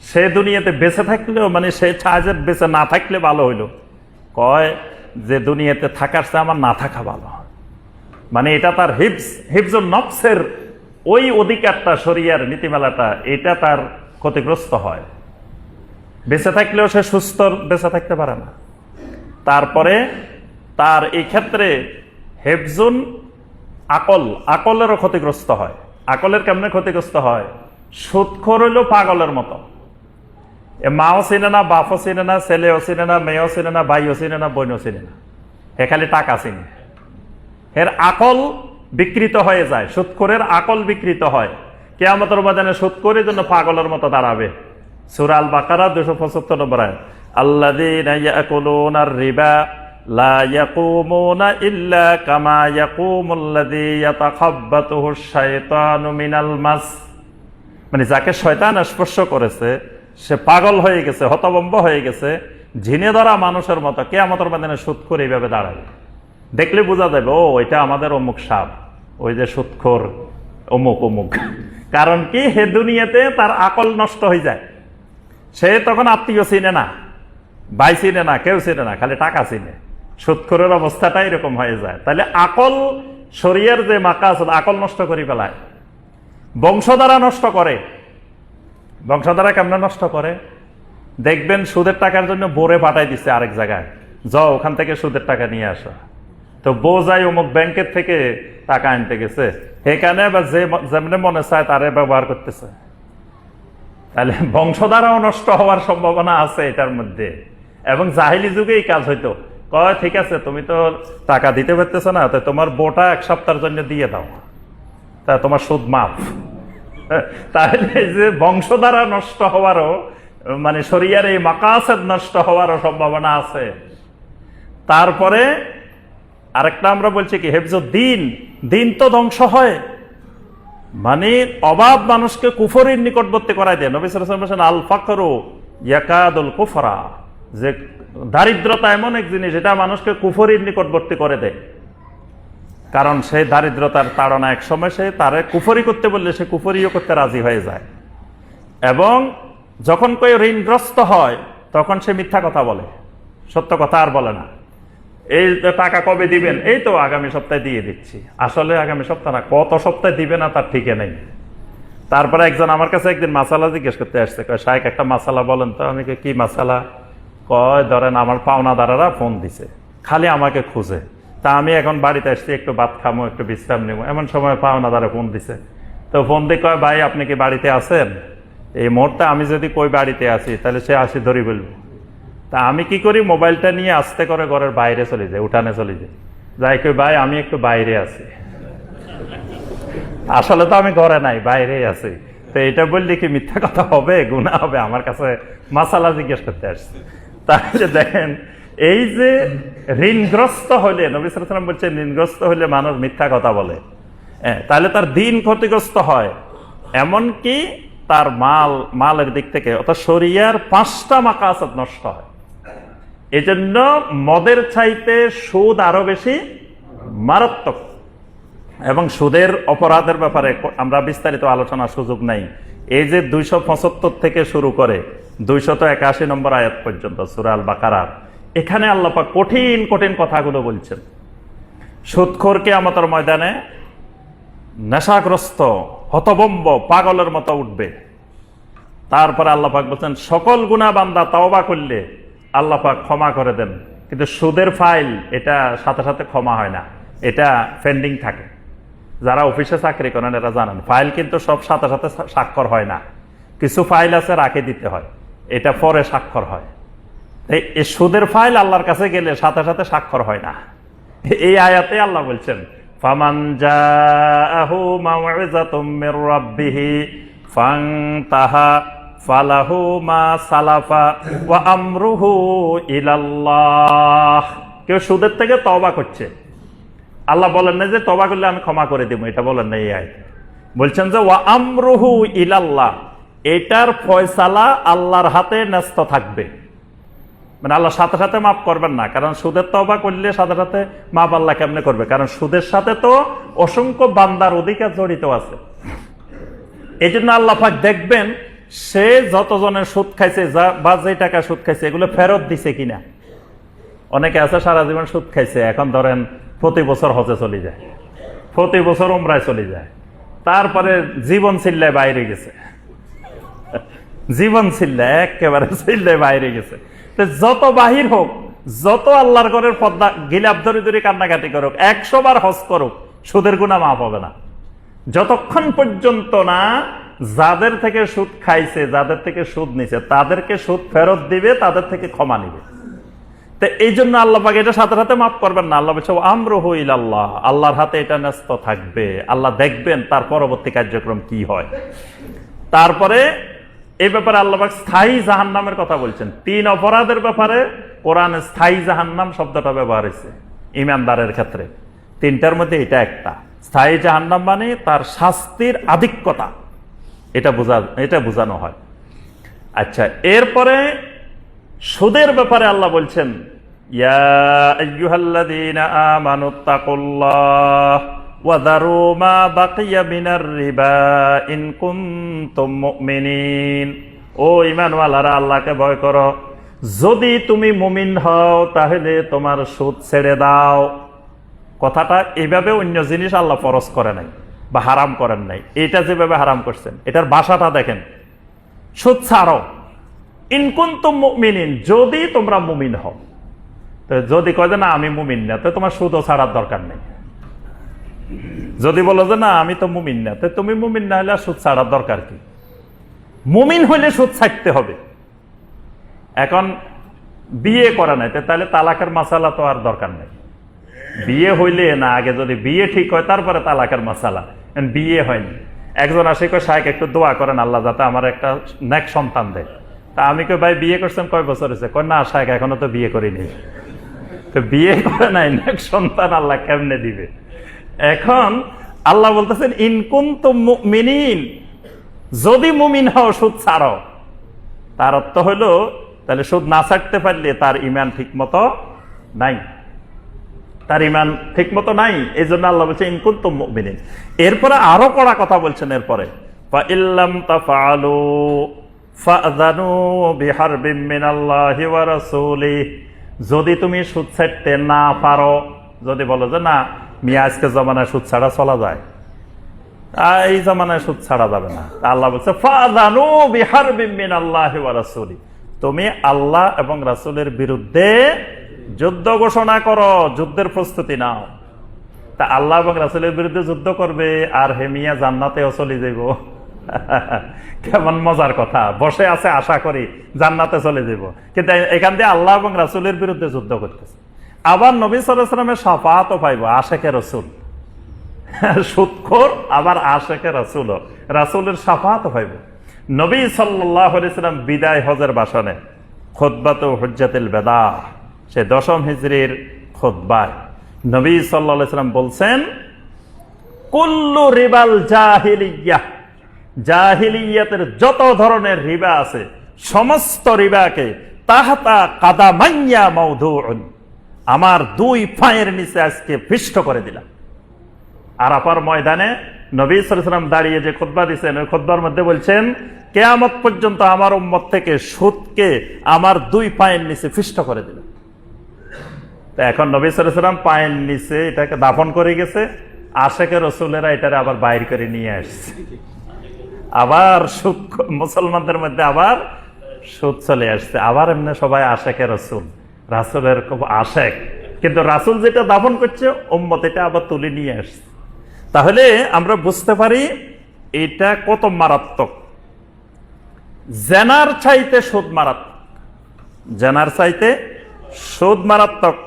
সে দুনিয়াতে বেঁচে থাকলেও মানে সে চায় যে বেঁচে না থাকলে ভালো হইল, কয় যে দুনিয়াতে থাকার চেয়ে আমার না থাকা ভালো। মানে এটা তার হিফজুল নফসের ওই অধিকারটা, শরিয়ার নীতিমালাটা, এটা তার ক্ষতিগ্রস্ত হয়। বেঁচে থাকলেও সে সুস্থ বেঁচে থাকতে পারে না। তারপরে তার এই ক্ষেত্রে হেফজুন আকল, আকলেরও ক্ষতিগ্রস্ত হয়। আকলের কেমনে ক্ষতিগ্রস্ত হয়? সুদখোর হইল পাগলের মতো, মাও চিনে না, বাপও চিনে না, ছেলেও চিনে না, মেয়েও চিনে না, ভাইও চিনে না, বোনও চিনে না, হে খালি টাকা চিনে। এর আকল বিকৃত হয়ে যায়, সুদখোরের আকল বিকৃত হয়। কিয়ামতের ময়দানে সুদখোরের জন্য পাগলের মতো দাঁড়াবে। সূরা আল বাকারা 275 নম্বর আয়াত, আল্লাযীনা ইয়াকুলুনার রিবা লা ইয়াকুমুনা ইল্লা কামা ইয়াকুমুল্লাযী ইয়াতাখাব্বাতুহুশ শাইতানু মিনাল মাস। মানে যাকে শয়তান স্পর্শ করেছে সে পাগল হয়ে গেছে, হতভম্ব হয়ে গেছে, ঝিনে ধরা মানুষের মতো কিয়ামতের ময়দানে সুদখোর এইভাবে দাঁড়াবে। দেখলে বোঝা যাবে ও এটা আমাদের অমুক সাপ, ওই যে সুদখোর অমুক অমুক। কারণ কি? হে দুনিয়াতে তার আকল নষ্ট হয়ে যায়। সে তখন আত্মীয় চিনে না, ভাই চিনে না, কেউ চিনে না, খালি টাকা চিনে। সুদখোরের অবস্থাটা এরকম হয়ে যায়। তাহলে আকল, শরিয়ার যে মাকাসেদ, আকল নষ্ট করে ফেলায়। বংশধারা নষ্ট করে। বংশধারা কেমনে নষ্ট করে? দেখবেন সুদের টাকার জন্য বোরে পাঠাই দিচ্ছে আরেক জায়গায়, যাও ওখান থেকে সুদের টাকা নিয়ে আসো। তো বউ যাই অমুক ব্যাংকের থেকে টাকা আনতে গেছে, এখানে বা যে যেমনি মনে চায় তারে ব্যবহার করতেছে। তাহলে বংশধারাও নষ্ট হওয়ার সম্ভাবনা আছে এটার মধ্যে। এবং জাহিলি যুগে এই কাজ হইতো, কয় ঠিক আছে তুমি তো টাকা দিতে পারতেছো না, তো তোমার বউটা 1 সপ্তাহের জন্য দিয়ে দাও, তা তোমার সুদ মাফ। তাহলে যে বংশধারা নষ্ট হওয়ারও মানে শরিয়ার এই মাকাসেদ নষ্ট হওয়ারও সম্ভাবনা আছে। তারপরে আরেকটা আমরা বলছি কি হেফজুদ্দিন, দিন তো ধ্বংস হয়। মানে অভাব মানুষকে কুফরির নিকটবর্তী করাই দেয়। নবী সাল্লাল্লাহু আলাইহি ওয়াসাল্লাম বলেন আল ফাকরু ইয়াকাদুল কুফরা, যে দারিদ্রতা এমন এক জিনিস এটা মানুষকে কুফরির নিকটবর্তী করে দেয়। কারণ সেই দারিদ্রতার তাড়না এক সময় সে তারে কুফরি করতে বললে সে কুফরিও করতে রাজি হয়ে যায়। এবং যখন কেউ ঋণগ্রস্ত হয় তখন সে মিথ্যা কথা বলে, সত্য কথা আর বলে না। এই টাকা কবে দিবেন? এই তো আগামী সপ্তাহে দিয়ে দিচ্ছি। আসলে আগামী সপ্তাহ না, কত সপ্তাহে দিবে না তার ঠিকই নেই। তারপরে একজন আমার কাছে একদিন মাসালা জিজ্ঞেস করতে আসছে, কয় শাইখ একটা মাসালা বলেন তো। আমি কি মাসালা? কয় ধরেন আমার পাওনাদারেরা ফোন দিছে, খালি আমাকে খুঁজে। তা আমি এখন বাড়িতে আসছি, একটু ভাত খামো, একটু বিশ্রাম নেবো, এমন সময় পাওনাদারে ফোন দিছে। তো ফোন দিয়ে কয় ভাই আপনি কি বাড়িতে আছেন? এই মুহূর্তে আমি যদি কই বাড়িতে আছি তাহলে সে আসি ধরি বলবো। তা আমি কি করি, মোবাইলটা নিয়ে আস্তে করে ঘরের বাইরে চলে যাই, উঠানে চলে যাই, যাই কই ভাই আমি একটু বাইরে আছি। আসলে তো আমি ঘরে নাই, বাইরেই আছি। তো এটা বললে কি মিথ্যা কথা হবে? গুনাহ হবে? আমার কাছে মাসালা জিজ্ঞেস করতে আসছে। তাহলে দেখেন এই যে ঋণগ্রস্ত হলে, নবী সাল্লাল্লাহু আলাইহি ওয়াসাল্লাম বলছেন ঋণগ্রস্ত হলে মানুষ মিথ্যা কথা বলে, তাহলে তার দিন ক্ষতিগ্রস্ত হয়। এমনকি তার মালের দিক থেকে অর্থাৎ শরিয়ার 5টা মাকাসেদ নষ্ট হয়। এই জন্য মদের চাইতে সুদ আরো বেশি মারাত্মক। এবং সুদের অপরাধের ব্যাপারে আমরা বিস্তারিত আলোচনার সুযোগ নাই। এই যে 275 থেকে শুরু করে 281 নম্বর আয়াত পর্যন্ত সূরা আল বাকারার, এখানে আল্লাহ পাক কঠিন কঠিন কথাগুলো বলছেন। সুদখোর কিয়ামতের ময়দানে নেশাগ্রস্ত হতভম্ব পাগলের মতো উঠবে। তারপরে আল্লাহ পাক বলছেন সকল গুনাহ বান্দা তওবা করলে আল্লাহ পাক ক্ষমা করে দেন, কিন্তু সুদের ফাইল এটা সাথে সাথে ক্ষমা হয় না, এটা পেন্ডিং থাকে। যারা অফিসে চাকরি করেন এরা জানেন, ফাইল কিন্তু সব সাথে সাথে স্বাক্ষর হয় না, কিছু ফাইল আছে রাখে দিতে হয়, এটা পরে স্বাক্ষর হয়। এই সুদের ফাইল আল্লাহর কাছে গেলে সাথে সাথে স্বাক্ষর হয় না। এই আয়াতে আল্লাহ বলছেন ফামান জাআহু মাউইযাতুম মির রাব্বিহি ফান্তাহা ফালাহু মা সালাফা ওয়া আমরুহু ইলাল্লাহ। কেউ সুদের থেকে তওবা করছে, আল্লাহ বলেন না যে তওবা করলে আমি ক্ষমা করে দেব, এটা বলেন না। এই আয়াত বলছেন যে ওয়া আমরুহু ইলাল্লাহ, এটার ফয়সালা আল্লাহর হাতে ন্যস্ত থাকবে। মানে আল্লাহ সাথে সাথে মাফ করবেন না, কারণ সুদের তওবা করলে সাথে সাথে মাফ আল্লাহ কেমনে করবে? কারণ সুদের সাথে তো অসংখ্য বান্দার অধিকার জড়িত আছে। এই জন্য আল্লাহ পাক দেখবেন সে যতজনের সুদ খাইছে বা যে টাকা সুদ খাইছে এগুলো ফেরত দিছে কিনা। অনেকে আছে সারা জীবন সুদ খাইছে, এখন ধরেন প্রতি বছর হজে চলে যায়, প্রতি বছর উমরায় চলে যায়, তারপরে জীবন চিল্লায় বাইরে গেছে, জীবন চিল্লায় একেবারে চিল্লায় বাইরে গেছে। যত বাহির হোক, যত আল্লাহর ঘরের পর্দা গিলাপ ধরে ধরে কান্নাকাটি করুক, 100 বার হজ করুক, সুদের গুনাহ মাফ হবে না যতক্ষণ পর্যন্ত না যাদের থেকে সুদ খাইছে, যাদের থেকে সুদ নিছে তাদেরকে সুদ ফেরত দিবে, তাদের থেকে ক্ষমা নিবে। তো এই জন্য আল্লাহ পাক এটা সাথে সাথে মাফ করবেন না। আল্লাহ বলছে আমরুহু ইলাল্লাহ, আল্লাহর হাতে এটা ন্যস্ত থাকবে, আল্লাহ দেখবেন তার পরবর্তী কার্যক্রম কি হয়। তারপরে এই ব্যাপারে আল্লাহ পাক স্থায়ী জাহান্নামের কথা বলছেন। 3 অপরাধের ব্যাপারে কোরআনে স্থায়ী জাহান্নাম শব্দটা ব্যবহার হয়েছে ঈমানদারের ক্ষেত্রে। 3টার মধ্যে এটা একটা। স্থায়ী জাহান্নাম মানে তার শাস্তির আধিক্যতা, এটা বোঝানো হয়। আচ্ছা, এরপরে সুদের ব্যাপারে আল্লাহ বলছেন ইয়া আইয়ুহাল্লাযীনা আমানুত্তাকুল্লাহ ওয়া যারু মা বাকিয়া মিনার রিবা ইন কুনতুম মুমিনিন। ও ঈমানওয়ালারা, আল্লাহকে ভয় করো, যদি তুমি মুমিন হও তাহলে তোমার সুদ ছেড়ে দাও। কথাটা এইভাবে অন্য জিনিস আল্লাহ ফরজ করে নাই বা হারাম করেন নাই, এটা যেভাবে হারাম করছেন এটার ভাষাটা দেখেন, সুদ ছাড়ো, ইন কুনতুম মুমিনিন, যদি তোমরা মুমিন হও। তো যদি কয় যে না আমি মুমিন না, তো তোমার সুদও ছাড়ার দরকার নেই। যদি বলো যে না আমি তো মুমিন না, তো তুমি মুমিন না হলে সুদ ছাড়ার দরকার কি? মুমিন হইলে সুদ ছাড়তে হবে। এখন বিয়ে করা নাই, তাহলে তালাকের মাসালা তো আর দরকার নেই। বিয়ে হইলে না, আগে যদি বিয়ে ঠিক হয় তারপরে তালাকের মাসালা। বিয়ে হয়নি, একজন আসে কয় শায়েখ একটু দোয়া করেন আল্লাহ যাতে আমার একটা নেক সন্তান দেয়। তা আমি কই ভাই বিয়ে করছেন কয় বছর হয়েছে? কয় না শায়েখ এখনো তো বিয়ে করিনি। তো বিয়ে করে নাই, নেক সন্তান আল্লাহ কেমনে দিবে? এখন আল্লাহ বলতেছেন ইন কুনতুম মুমিনিন, যদি মুমিন হও সুদ ছাড়ো। তার অর্থ হলো তাহলে সুদ না ছাড়তে পারলে তার ঈমান ঠিক মতো নাই, তার ঈমান ঠিক মতো নাই। এই জন্য আল্লাহ বলছে ইন কুনতুম মুমিনিন। এরপরে আরো কড়া কথা বলছেন, এরপরে ফা ইল্লাম তাফআলু ফাযানু বিহারবিম মিনাল্লাহি ওয়া রাসূলিহি, যদি তুমি সুদ ছাড়তে না পারো, যদি বলো যে না মিয়া আজকে জমানায় সুদ ছাড়া চলা যায়, এই জমানায় সুদ ছাড়া যাবে না, আল্লাহ বলছে ফাযানু বিহারবিম মিনাল্লাহি ওয়া রাসূলিহি, তুমি আল্লাহ এবং রাসূলের বিরুদ্ধে যুদ্ধ ঘোষণা করো, যুদ্ধের প্রস্তুতি নাও। তা আল্লাহ এবং রাসূলের বিরুদ্ধে যুদ্ধ করবে আর হে মিয়া জান্নাতেও চলে যাইব? কেমন মজার কথা, বসে আছে আশা করি জান্নাতে চলে যাব, কিন্তু এখান দিয়ে আল্লাহ এবং রাসূলের বিরুদ্ধে যুদ্ধ করতেছে। আবার নবী সাল্লাল্লাহু আলাইহি ওয়াসাল্লামের শাফাআতও পাইব, আশেকে রাসূল, সুদখোর আবার আশেকে রাসূল, রাসূলের শাফাআতও পাইব। নবী সাল্লাল্লাহু আলাইহি ওয়াসাল্লাম বিদায় হজের ভাষণে খুতবাতু হুজ্জাতুল বেদা, সে 10ম হিজরির খুতবায় নবী সাল্লাল্লাহু আলাইহি ওয়াসাল্লাম বলছেন কুল্লু রিবাল জাহিলিয়াহ, জাহিলিয়াতের যত ধরনের রিবা আছে সমস্ত রিবাকে তাহতা কাদামাইয়া মাউদুউন, আমার 2 পায়ের নিচে আজকে পিষ্ট করে দিলাম। আরাফার ময়দানে নবী সাল্লাল্লাহু আলাইহি ওয়াসাল্লাম দাঁড়িয়ে যে খুতবা দিয়েছেন, ওই খুতবার মধ্যে বলছেন কিয়ামত পর্যন্ত আমার উম্মত থেকে সুদকে আমার 2 পায়ের নিচে পিষ্ট করে দিলাম। তো এখন নবী সাল্লাল্লাহু আলাইহি ওয়াসাল্লাম পায়ের নিচে এটাকে দাফন করে গেছে, আশেকে রসুলেরা এটারে আবার বাইর করে নিয়ে আসছে। আবার সুদ, মুসলমানদের মধ্যে আবার সুদ চলে আসছে। আবার এমনি সবাই আশেকে রসুল, রাসুলের খুব আশেক, কিন্তু রাসুল যেটা দাফন করছে উম্মত এটা আবার তুলে নিয়ে আসছে। তাহলে আমরা বুঝতে পারি এটা কত মারাত্মক। জেনার চাইতে সুদ মারাত্মক, জেনার চাইতে সুদ মারাত্মক।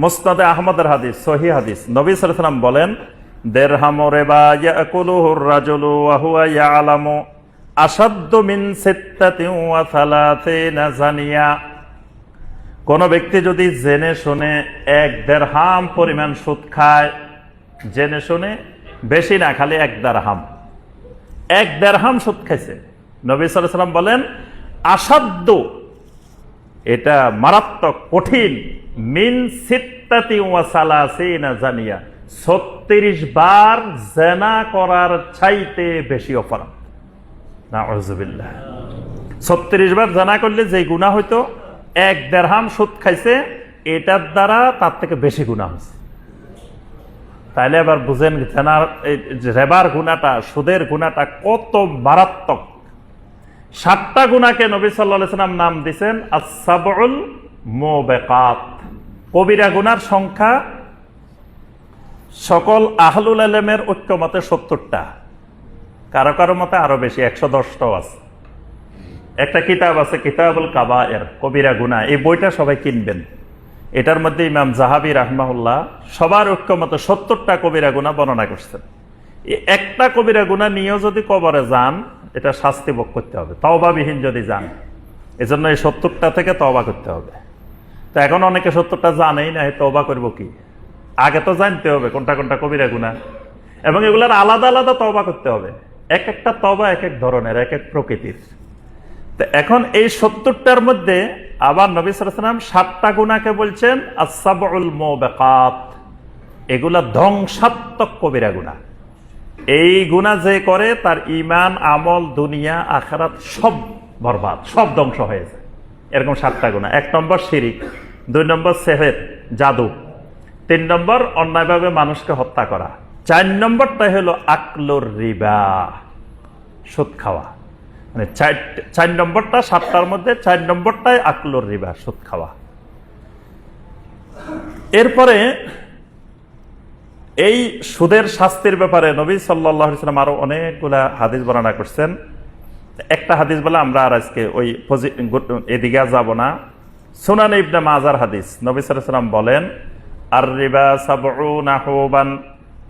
মুসনাদে আহমদের হাদিস, সহিহ হাদিস, নবী সাল্লাল্লাহু আলাইহি ওয়াসাল্লাম বলেন, দিরহামু রিবা ইয়াকুলুহু আর-রাজুলু ওয়া হুয়া ইয়ালামু আশাদ্দু মিন সিত্তাতিন ওয়া সালাসিনা জানিয়া। কোন ব্যক্তি যদি জেনে শুনে 1 দিরহাম পরিমাণ সুদ খায়, জেনে শুনে, বেশি না, খালি 1 দিরহাম, 1 দিরহাম সুদ খাইছে, নবী সাল্লাল্লাহু আলাইহি ওয়াসাল্লাম বলেন আশাদ্দু, এটা মারাত্মক কঠিন, মিন সিত্তাতিন ওয়া সালাসিনা জানিয়া, 36 বার জিনা করার চাইতে বেশি অপরাধ। নাউযুবিল্লাহ। 36 বার জিনা করলে যে গুনাহ হইতো, 1 দিরহাম সুদ খাইছে, এটার দ্বারা তার থেকে বেশি গুনাহ হয়েছে। তাইলে আবার বুঝেন জিনার, রেবার গুনাহটা, সুদের গুনাহটা কত মারাত্মক। 7টা গুনাহকে নবী সাল্লাল্লাহু আলাইহি ওয়াসাল্লাম নাম দিয়েছেন আস-সাবউল মুবিকাত। কবিরা গুনার সংখ্যা সকল আহলুল ইলমের ঐক্যমতে 70টা, কারো কারো মতে আরো বেশি, 110টাও আছে। একটা কিতাব আছে কিতাবুল কাবায়ের, কবিরা গুনাহ, এই বইটা সবাই কিনবেন। এটার মধ্যে ইমাম জাহাবী রাহমাহুল্লাহ সবার ঐক্যমতে 70টা কবিরা গুনাহ বর্ণনা করছেন। এই একটা কবিরা গুনাহ নিয়েও যদি কবরে যান, এটা শাস্তি ভোগ করতে হবে, তওবাবিহীন যদি যান। এজন্য এই 70টা থেকে তওবা করতে হবে। তো এখন অনেকে 70টা জানেই না, তওবা করব কি? আগে তো জানতে হবে কোনটা কোনটা কবিরা গুনাহ, এবং এগুলার আলাদা আলাদা তওবা করতে হবে। এক একটা তওবা এক এক ধরনের, এক এক প্রকৃতির। তো এখন এই 70টার মধ্যে আবার নবী সাল্লাল্লাহু আলাইহি ওয়াসাল্লাম 7টা গুনাহকে বলছেন আস-সাবউল মুবিকাত, এগুলা ধ্বংসাত্মক কবিরা গুনাহ। এই গুনাহ যে করে তার ঈমান, আমল, দুনিয়া, আখিরাত সব বরবাদ, সব ধ্বংস হয়ে যায়। এরকম 7টা গুনাহ। 1 নম্বর শিরিক, 2 নম্বর সেহর, জাদু, 3 নম্বর অন্যায়ভাবে মানুষকে হত্যা করা, 4 নম্বরটা হলো আকলুর রিবা, সুদ খাওয়া। মানে 4 নম্বরটা 7টার মধ্যে 4 নম্বরটাই আকলুর রিবা, সুদ খাওয়া। এরপরে এই সুদের শাস্তির ব্যাপারে নবী সাল্লাল্লাহু আলাইহি ওয়াসাল্লাম আরো অনেকগুলা হাদিস বর্ণনা করছেন। একটা হাদিস বলে আমরা আর আজকে ওই এদিকে যাব না। সুনান ইবনে মাজার হাদিস, নবী সাল্লাল্লাহু আলাইহি ওয়াসাল্লাম বলেন, আর রিবা সাবউনা হুবান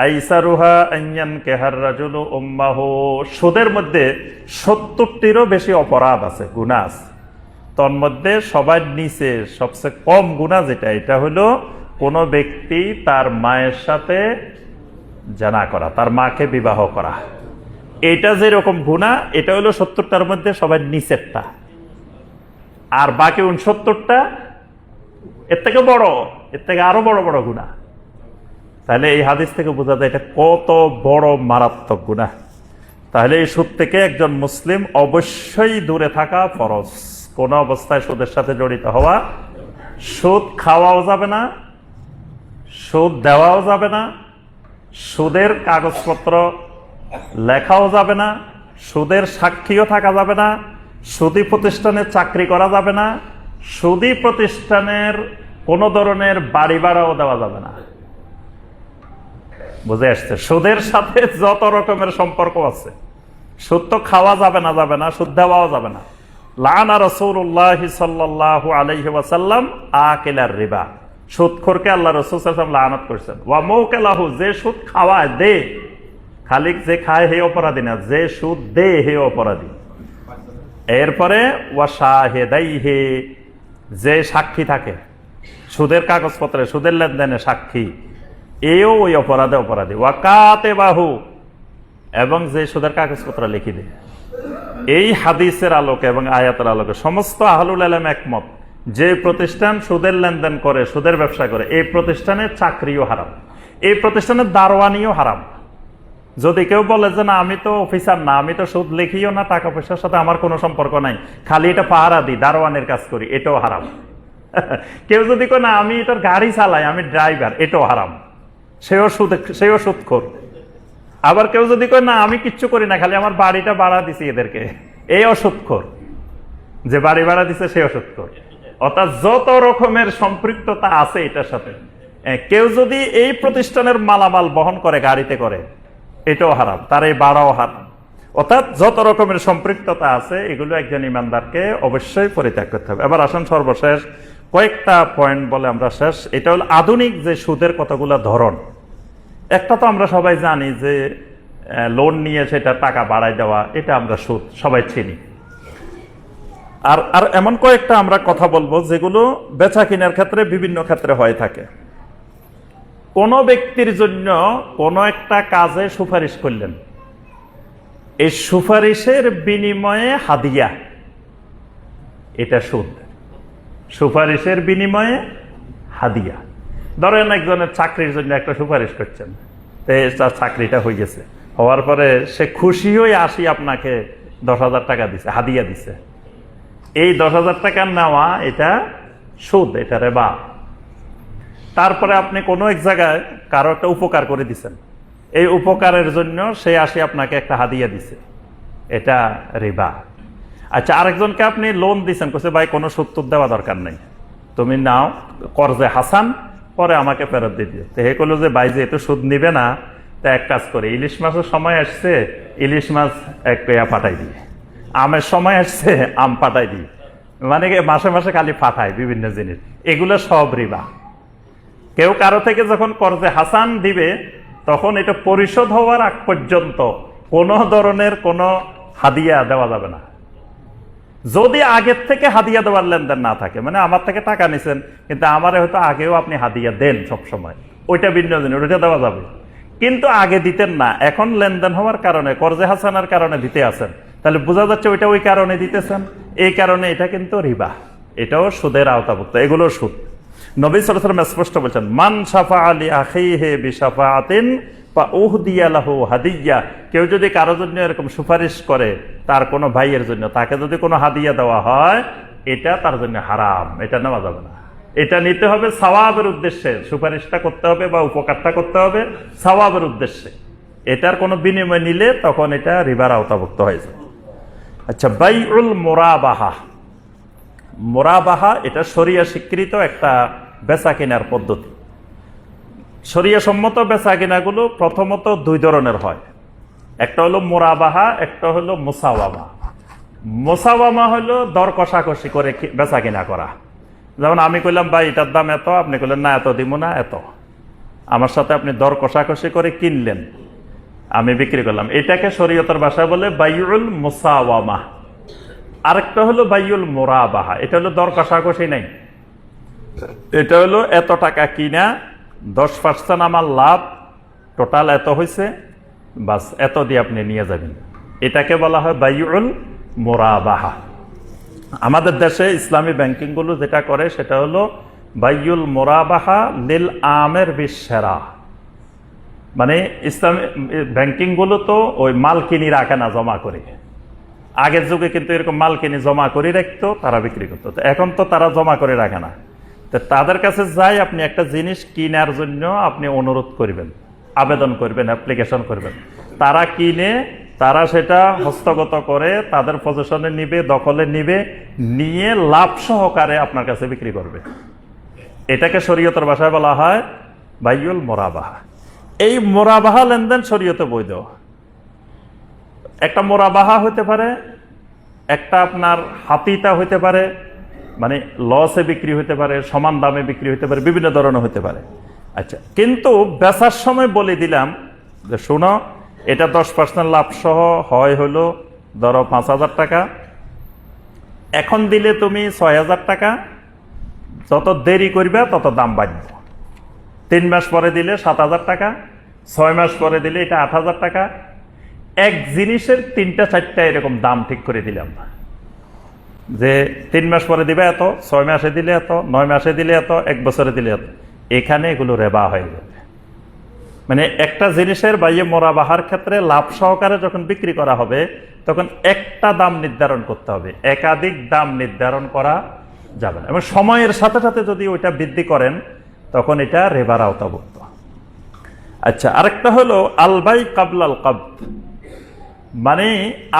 আইসারুহা আন কাহার রাজুলু উম্মাহু। সুদের মধ্যে 70টিরও বেশি অপরাধ আছে, গুনাহ আছে। তন্মধ্যে সবার নিচে সবচেয়ে কম গুনাহ যেটা, এটা হলো কোন ব্যক্তি তার মায়ের সাথে জানা করা, তার মাকে বিবাহ করা। এটা যেরকম গুনাহ, এটা হলো 70টার মধ্যে সবার নিচেরটা, আর বাকি 69টা এর থেকে বড়, এর থেকে আরো বড় বড় গুনাহ। তাহলে এই হাদিস থেকে বোঝা যায় এটা কত বড় মারাত্মক গুনাহ। তাহলে এই সুদ থেকে একজন মুসলিম অবশ্যই দূরে থাকা ফরজ। কোন অবস্থায় সুদের সাথে জড়িত হওয়া, সুদ খাওয়াও যাবে না, সুদ দেওয়াও যাবে না, সুদের কাগজপত্র লেখাও যাবে না, সুদের সাক্ষীও থাকা যাবে না, সুদী প্রতিষ্ঠানে চাকরি করা যাবে না, সুদী প্রতিষ্ঠানের কোন ধরনের বাড়ি ভাড়াও দেওয়া যাবে না। বুঝে আসছে? সুদের সাথে যত রকমের সম্পর্ক আছে, সুদ তো খাওয়া যাবে না, যাবে না, সুদ দেওয়াও যাবে না। লানা রাসূলুল্লাহ সাল্লাল্লাহু আলাইহি ওয়াসাল্লাম আকিলার রিবা, সুদখোরকে আল্লাহ রাসূল সাল্লাল্লাহু আলাইহি ওয়াসাল্লাম লানত করেছেন। ওয়া মাওকালাহু, যে সুদ খাওয়ায়, দে, খালি যে খায় হে অপরাধী না, যে সুদ দে হে অপরাধী। এরপরে ওয়া শাহিদাইহি, যে সাক্ষী থাকে সুদের কাগজপত্রে, সুদের লেনদেনে সাক্ষী, এও ওই অপরাধে অপরাধী। ওয়া কাতিবাহু, এবং যে সুদের কাগজপত্র লিখি দেয়। এই হাদিসের আলোকে এবং আয়াতের আলোকে সমস্ত আহলুল ইলম একমত, যে প্রতিষ্ঠান সুদের লেনদেন করে, সুদের ব্যবসা করে, এই প্রতিষ্ঠানের চাকরিও হারাম, এই প্রতিষ্ঠানের দারোয়ানিও হারাম। যদি কেউ বলে যে না আমি তো অফিসার না, আমি তো সুদ লিখিও না, টাকা পয়সার সাথে আমার কোনো সম্পর্ক নাই, খালি এটা পাহারা দিই, দারোয়ানের কাজ করি, এটাও হারাম। কেউ যদি কয় না আমি এটার গাড়ি চালাই, আমি ড্রাইভার, এটাও হারাম, সেও সুদখোর। আবার কেউ যদি কয় না আমি কিচ্ছু করি না, খালি আমার বাড়িটা ভাড়া দিছি এদেরকে, এই অসুদখোর। যে বাড়ি ভাড়া দিছে সে অসুদখোর। অর্থাৎ যত রকমের সম্পৃক্ততা আছে এটার সাথে, কেউ যদি এই প্রতিষ্ঠানের মালামাল বহন করে, গাড়িতে করে, এটাও হারাম, তার এই ভাড়াও হারাম। অর্থাৎ যত রকমের সম্পৃক্ততা আছে এগুলো একজন ইমানদারকে অবশ্যই পরিত্যাগ করতে হবে। এবার আসুন সর্বশেষ কয়েকটা পয়েন্ট বলে আমরা শেষ। এটা হল আধুনিক যে সুদের কতগুলো ধরন। একটা তো আমরা সবাই জানি যে লোন নিয়ে সেটা টাকা বাড়ায় দেওয়া, এটা আমরা সুদ সবাই চিনি। আর এমন কয়েকটা আমরা কথা বলবো যেগুলো বেচা কেনার ক্ষেত্রে বিভিন্ন ক্ষেত্রে হয়ে থাকে। কোন ব্যক্তির জন্য কোন একটা কাজে সুপারিশ করলেন, এই সুপারিশের বিনিময়ে হাদিয়া, এটা সুদ। সুপারিশের বিনিময়ে হাদিয়া। ধরেন একজনের চাকরির জন্য একটা সুপারিশ করছেন, তার চাকরিটা হয়ে গেছে, হওয়ার পরে সে খুশি হয়ে আসি আপনাকে 10,000 টাকা দিছে, হাদিয়া দিছে। এই 10,000 টাকা নেওয়া এটা সুদ, এটা রিবা। তারপরে আপনি কোনো এক জায়গায় কারো একটা উপকার করে দিচ্ছেন, এই উপকারের জন্য সে আসি আপনাকে একটা হাদিয়া দিছে, এটা রিবা। আচ্ছা, আরেকজনকে আপনি লোন দিচ্ছেন, কইছে ভাই কোনো সুদ টুদ দেওয়া দরকার নেই, তুমি নাও কর্জে হাসান, পরে আমাকে ফেরত দিয়ে দিও। তো হে কইলো যে ভাই যেহেতু সুদ নিবে না, তা এক কাজ করে, ইলিশ মাছের সময় আসছে, ইলিশ মাছ এক পেয়া পাঠাই দিই, আমের সময় আসছে আম পাঠাই দিই, মানে মাসে মাসে খালি পাঠায় বিভিন্ন জিনিস, এগুলো সব রিবা। কেউ কারো থেকে যখন কর্জে হাসান দিবে, তখন এটা পরিশোধ হওয়ার আগ পর্যন্ত কোনো ধরনের কোনো হাদিয়া দেওয়া যাবে না। যদি আগের থেকে হাদিয়া দেওয়ার লেনদেন না থাকে, মানে আমার থেকে টাকা নিছেন কিন্তু আমারে হয়তো আগেও আপনি হাদিয়া দেন সব সময়, ওইটা ভিন্ন জিনিস, ওইটা দেওয়া যাবে। কিন্তু আগে দিতেন না, এখন লেনদেন হওয়ার কারণে, কর্জে হাসানের কারণে দিতে আছেন, তাহলে বোঝা যাচ্ছে ওইটা ওই কারণে দিতেছেন, এই কারণে এটা কিন্তু রিবা, এটাও সুদের আওতাভুক্ত, এগুলো সুদ। নবী সাল্লাল্লাহু আলাইহি ওয়াসাল্লাম স্পষ্ট বলেছেন, মান শাফাআ লি আখিহি বিশাফাআতিন ফা উহদিয়া লাহু হাদিয়া। কেউ যদি কারোর জন্য এরকম সুপারিশ করে, তার কোনো ভাইয়ের জন্য, তাকে যদি কোনো হাদিয়া দেওয়া হয়, এটা তার জন্য হারাম, এটা নেওয়া যাবে না। এটা নিতে হবে সওয়াবের উদ্দেশ্যে, সুপারিশটা করতে হবে বা উপকারটা করতে হবে সওয়াবের উদ্দেশ্যে। এটার কোনো বিনিময় নিলে তখন এটা রিবার আওতাভুক্ত হয়ে যায়। আচ্ছা, বাইউল মুরাবাহা। মুরাবাহা এটা শরিয়া স্বীকৃত একটা বেচা কেনার পদ্ধতি। শরিয়া সম্মত বেচা কেনাগুলো প্রথমত দুই ধরনের হয়, একটা হলো মুরাবাহা, একটা হলো মুসাওয়ামা। মুসাওয়ামা হলো দর কষাকষি করে বেচা কেনা করা। যেমন আমি কইলাম ভাই এটার দাম এত, আপনি কইলেন না এত দিব না, এত, আমার সাথে আপনি দর কষাকষি করে কিনলেন, আমি বিক্রি করলাম, এটাকে শরীয়তের ভাষায় বলে বাইউল মুসাওয়ামা। আরেকটা হলো বাইউল মুরাবাহা, এটা হলো দর কষাকষি নাই, এটা হলো এত টাকা কিনা, 10% আমার লাভ, টোটাল এত হয়েছে, বাস এত দিয়ে আপনি নিয়ে যাবেন, এটাকে বলা হয় বাইউল মুরাবাহা। আমাদের দেশে ইসলামী ব্যাংকিংগুলো যেটা করে সেটা হলো বাইউল মুরাবাহা লিল আমের বিশেরা। মানে ইসলামী ব্যাংকিংগুলো তো ওই মাল কিনি রাখে না জমা করে, আগের যুগে কিন্তু এরকম মাল কিনে জমা করে রাখতো, তারা বিক্রি করতো। তো এখন তো তারা জমা করে রাখে না, তো তাদের কাছে যাই আপনি একটা জিনিস কেনার জন্য আপনি অনুরোধ করবেন, আবেদন করবেন, অ্যাপ্লিকেশন করবেন, তারা কিনে, তারা সেটা হস্তগত করে তাদের পজিশনে নিবে, দখলে নিবে, নিয়ে লাভ সহকারে আপনার কাছে বিক্রি করবে। এটাকে শরীয়তের ভাষায় বলা হয় বাইউল মুরাবাহা। এই মুরাবাহা লেনদেন শরীয়তে বৈধ। একটা মুরাবাহা হতে পারে, একটা আপনার হাতিতা হতে পারে, মানে লসে বিক্রি হতে পারে, সমান দামে বিক্রি হতে পারে, বিভিন্ন ধরনের হতে পারে। আচ্ছা, কিন্তু বেচার সময় বলে দিলাম যে শোনো, এটা 10% লাভ সহ হয় হলো ধরো 5,000 টাকা, এখন দিলে তুমি 6,000 টাকা, যত দেরি করবে তত দাম বাড়বে। 3 মাস পরে দিলে 7,000 টাকা, 6 মাস পরে দিলে এটা 8,000 টাকা। এক জিনিসের 3টা-4টা এরকম দাম ঠিক করে দিলাম, যে 3 মাস পরে দিবে এত, 6 মাসে দিলে এত, 9 মাসে দিলে এত, 1 বছরে দিলে এত। এখানে এগুলো রেবা হয়ে যাবে। মানে একটা জিনিসের বাইয়ে মোরাবাহার ক্ষেত্রে লাভ সহকারে যখন বিক্রি করা হবে, তখন একটা দাম নির্ধারণ করতে হবে। একাধিক দাম নির্ধারণ করা যাবে না। এবং সময়ের সাথে সাথে যদি ওইটা বৃদ্ধি করেন তখন এটা রিবার আওতাভুক্ত। আচ্ছা, আরেকটা হলো আলবাই কাবলাল কাবদ, মানে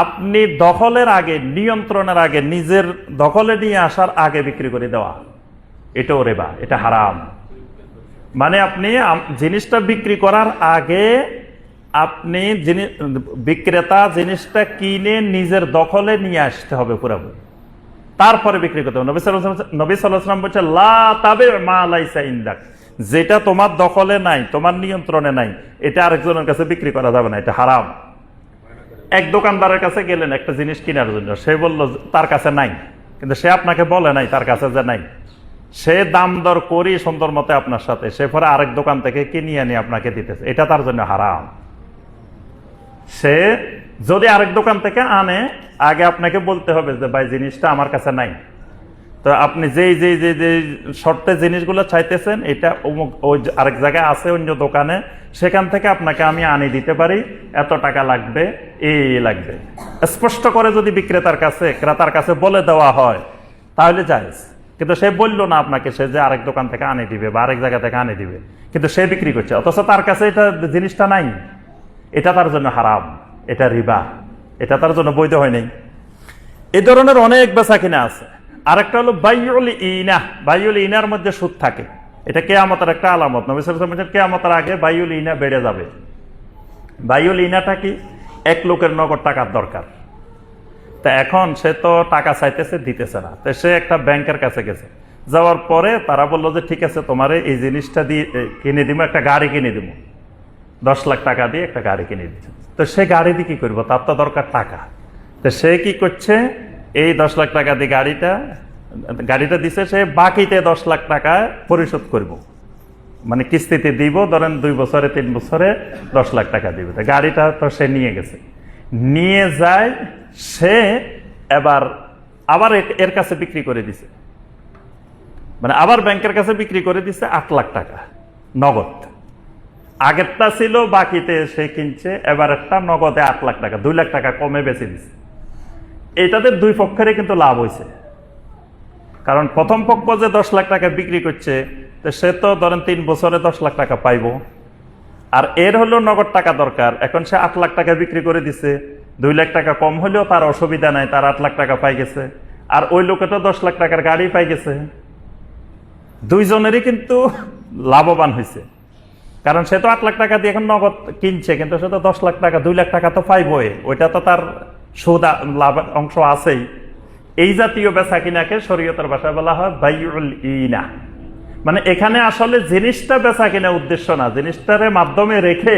আপনি দখলের আগে, নিয়ন্ত্রণের আগে, নিজের দখলে নিয়ে আসার আগে বিক্রি করে দেওয়া, এটাও রিবা, এটা হারাম। মানে আপনি জিনিসটা বিক্রি করার আগে আপনি বিক্রেতা জিনিসটা কিনে নিজের দখলে নিয়ে আসতে হবে পুরোপুরি, তারপরে বিক্রি করতে হবে। নবী সাল্লাল্লাহু আলাইহি ওয়াসাল্লাম বলছে লা তাবি মা লাইসা ইনদাক, যেটা তোমার দখলে নাই, তোমার নিয়ন্ত্রণে নাই, এটা আরেকজনের কাছে বিক্রি করা যাবে না, এটা হারাম। এক দোকানদারের কাছে গেলেন একটা জিনিস কেনার জন্য, সে বলল তার কাছে নাই, কিন্তু সে আপনাকে বলে নাই তার কাছে যে নাই, সে দাম দর করি সুন্দর মতে আপনার সাথে, সে পরে আরেক দোকান থেকে কিনে আনি আপনাকে দিতেছে, এটা তার জন্য হারাম। সে যদি আরেক দোকান থেকে আনে, আগে আপনাকে বলতে হবে যে ভাই জিনিসটা আমার কাছে নাই, তো আপনি যেই যেই যে যে শর্তে জিনিসগুলো চাইতেছেন এটা ওই আরেক জায়গায় আছে অন্য দোকানে, সেখান থেকে আপনাকে আমি আনি দিতে পারি, এত টাকা লাগবে, এই লাগবে, স্পষ্ট করে যদি বিক্রেতার কাছে ক্রেতার কাছে বলে দেওয়া হয় তাহলে জায়েজ। কিন্তু সে বললো না আপনাকে, সে যে আরেক দোকান থেকে আনি দিবে বা আরেক জায়গা থেকে আনি দিবে, কিন্তু সে বিক্রি করছে অথচ তার কাছে এটা জিনিসটা নাই, এটা তার জন্য হারাম, এটা রিবা, এটা তার জন্য বৈধ হয় নাই। এই ধরনের অনেক বেচা কিনা আছে। আরেকটা হলো বাইউল ইনা, বাইউল ইনার মধ্যে সুদ থাকে, এটা কিয়ামতের একটা আলামত। নবী সাল্লাল্লাহু আলাইহি ওয়াসাল্লাম কিয়ামতের আগে বাইউল ইনা বেড়ে যাবে। বাইউল ইনাটা কি? এক লোকের নগদ টাকার দরকার, তা এখন সে তো টাকা চাইতেছে, দিতেছে না, তো সে একটা ব্যাংকের কাছে গেছে, যাওয়ার পরে তারা বললো যে ঠিক আছে তোমারে এই জিনিসটা দিয়ে কিনে দিব, একটা গাড়ি কিনে দিব, 10 লাখ টাকা দিয়ে একটা গাড়ি কিনে দিচ্ছে। তো সে গাড়ি দিয়ে কি করবো, তার তো দরকার টাকা। তো সে কি করছে, এই 10 লাখ টাকা দিয়ে গাড়িটা দিছে, সে বাকিতে 10 লাখ টাকা পরিশোধ করব, মানে কিস্তিতে দিব, ধরেন 2 বছরে 3 বছরে 10 লাখ টাকা দিবে। তো গাড়িটা তো সে নিয়ে গেছে, নিয়ে যায়, সে আবার এর কাছে বিক্রি করে দিছে, মানে আবার ব্যাংকের কাছে বিক্রি করে দিছে 8 লাখ টাকা নগদ। আগেরটা ছিল বাকিতে সে কিনছে, এবার একটা নগদে 8 লাখ টাকা, 2 লাখ টাকা কমে বেচে দিছে। এটাতে দুই পক্ষেরই কিন্তু লাভ হয়েছে, কারণ প্রথম পক্ষ যে 10 লাখ টাকা বিক্রি করছে, তো সে তো ধরেন 3 বছরে 10 লাখ টাকা পাইবো, আর এর হলো নগদ টাকা দরকার, এখন সে 8 লাখ টাকা বিক্রি করে দিছে, 2 লাখ টাকা কম হলেও তার অসুবিধা নাই, তার 8 লাখ টাকা পাই গেছে, আর ওই লোকেটা 10 লাখ টাকার গাড়ি পাই গেছে। দুইজনেরই কিন্তু লাভবান হয়েছে, কারণ সে তো 8 লাখ টাকা দিয়ে এখন নগদ কিনছে, কিন্তু সে তো 10 লাখ টাকা, 2 লাখ টাকা তো পাইবই, ওইটা তো তার সুদ লাভ অংশ আছেই। এই জাতীয় বেচা কিনাকে শরীয়তের ভাষায় বলা হয় বাইউল ইনা। মানে এখানে আসলে জিনিসটা বেচা কিনা উদ্দেশ্য না, জিনিসটার মাধ্যমে রেখে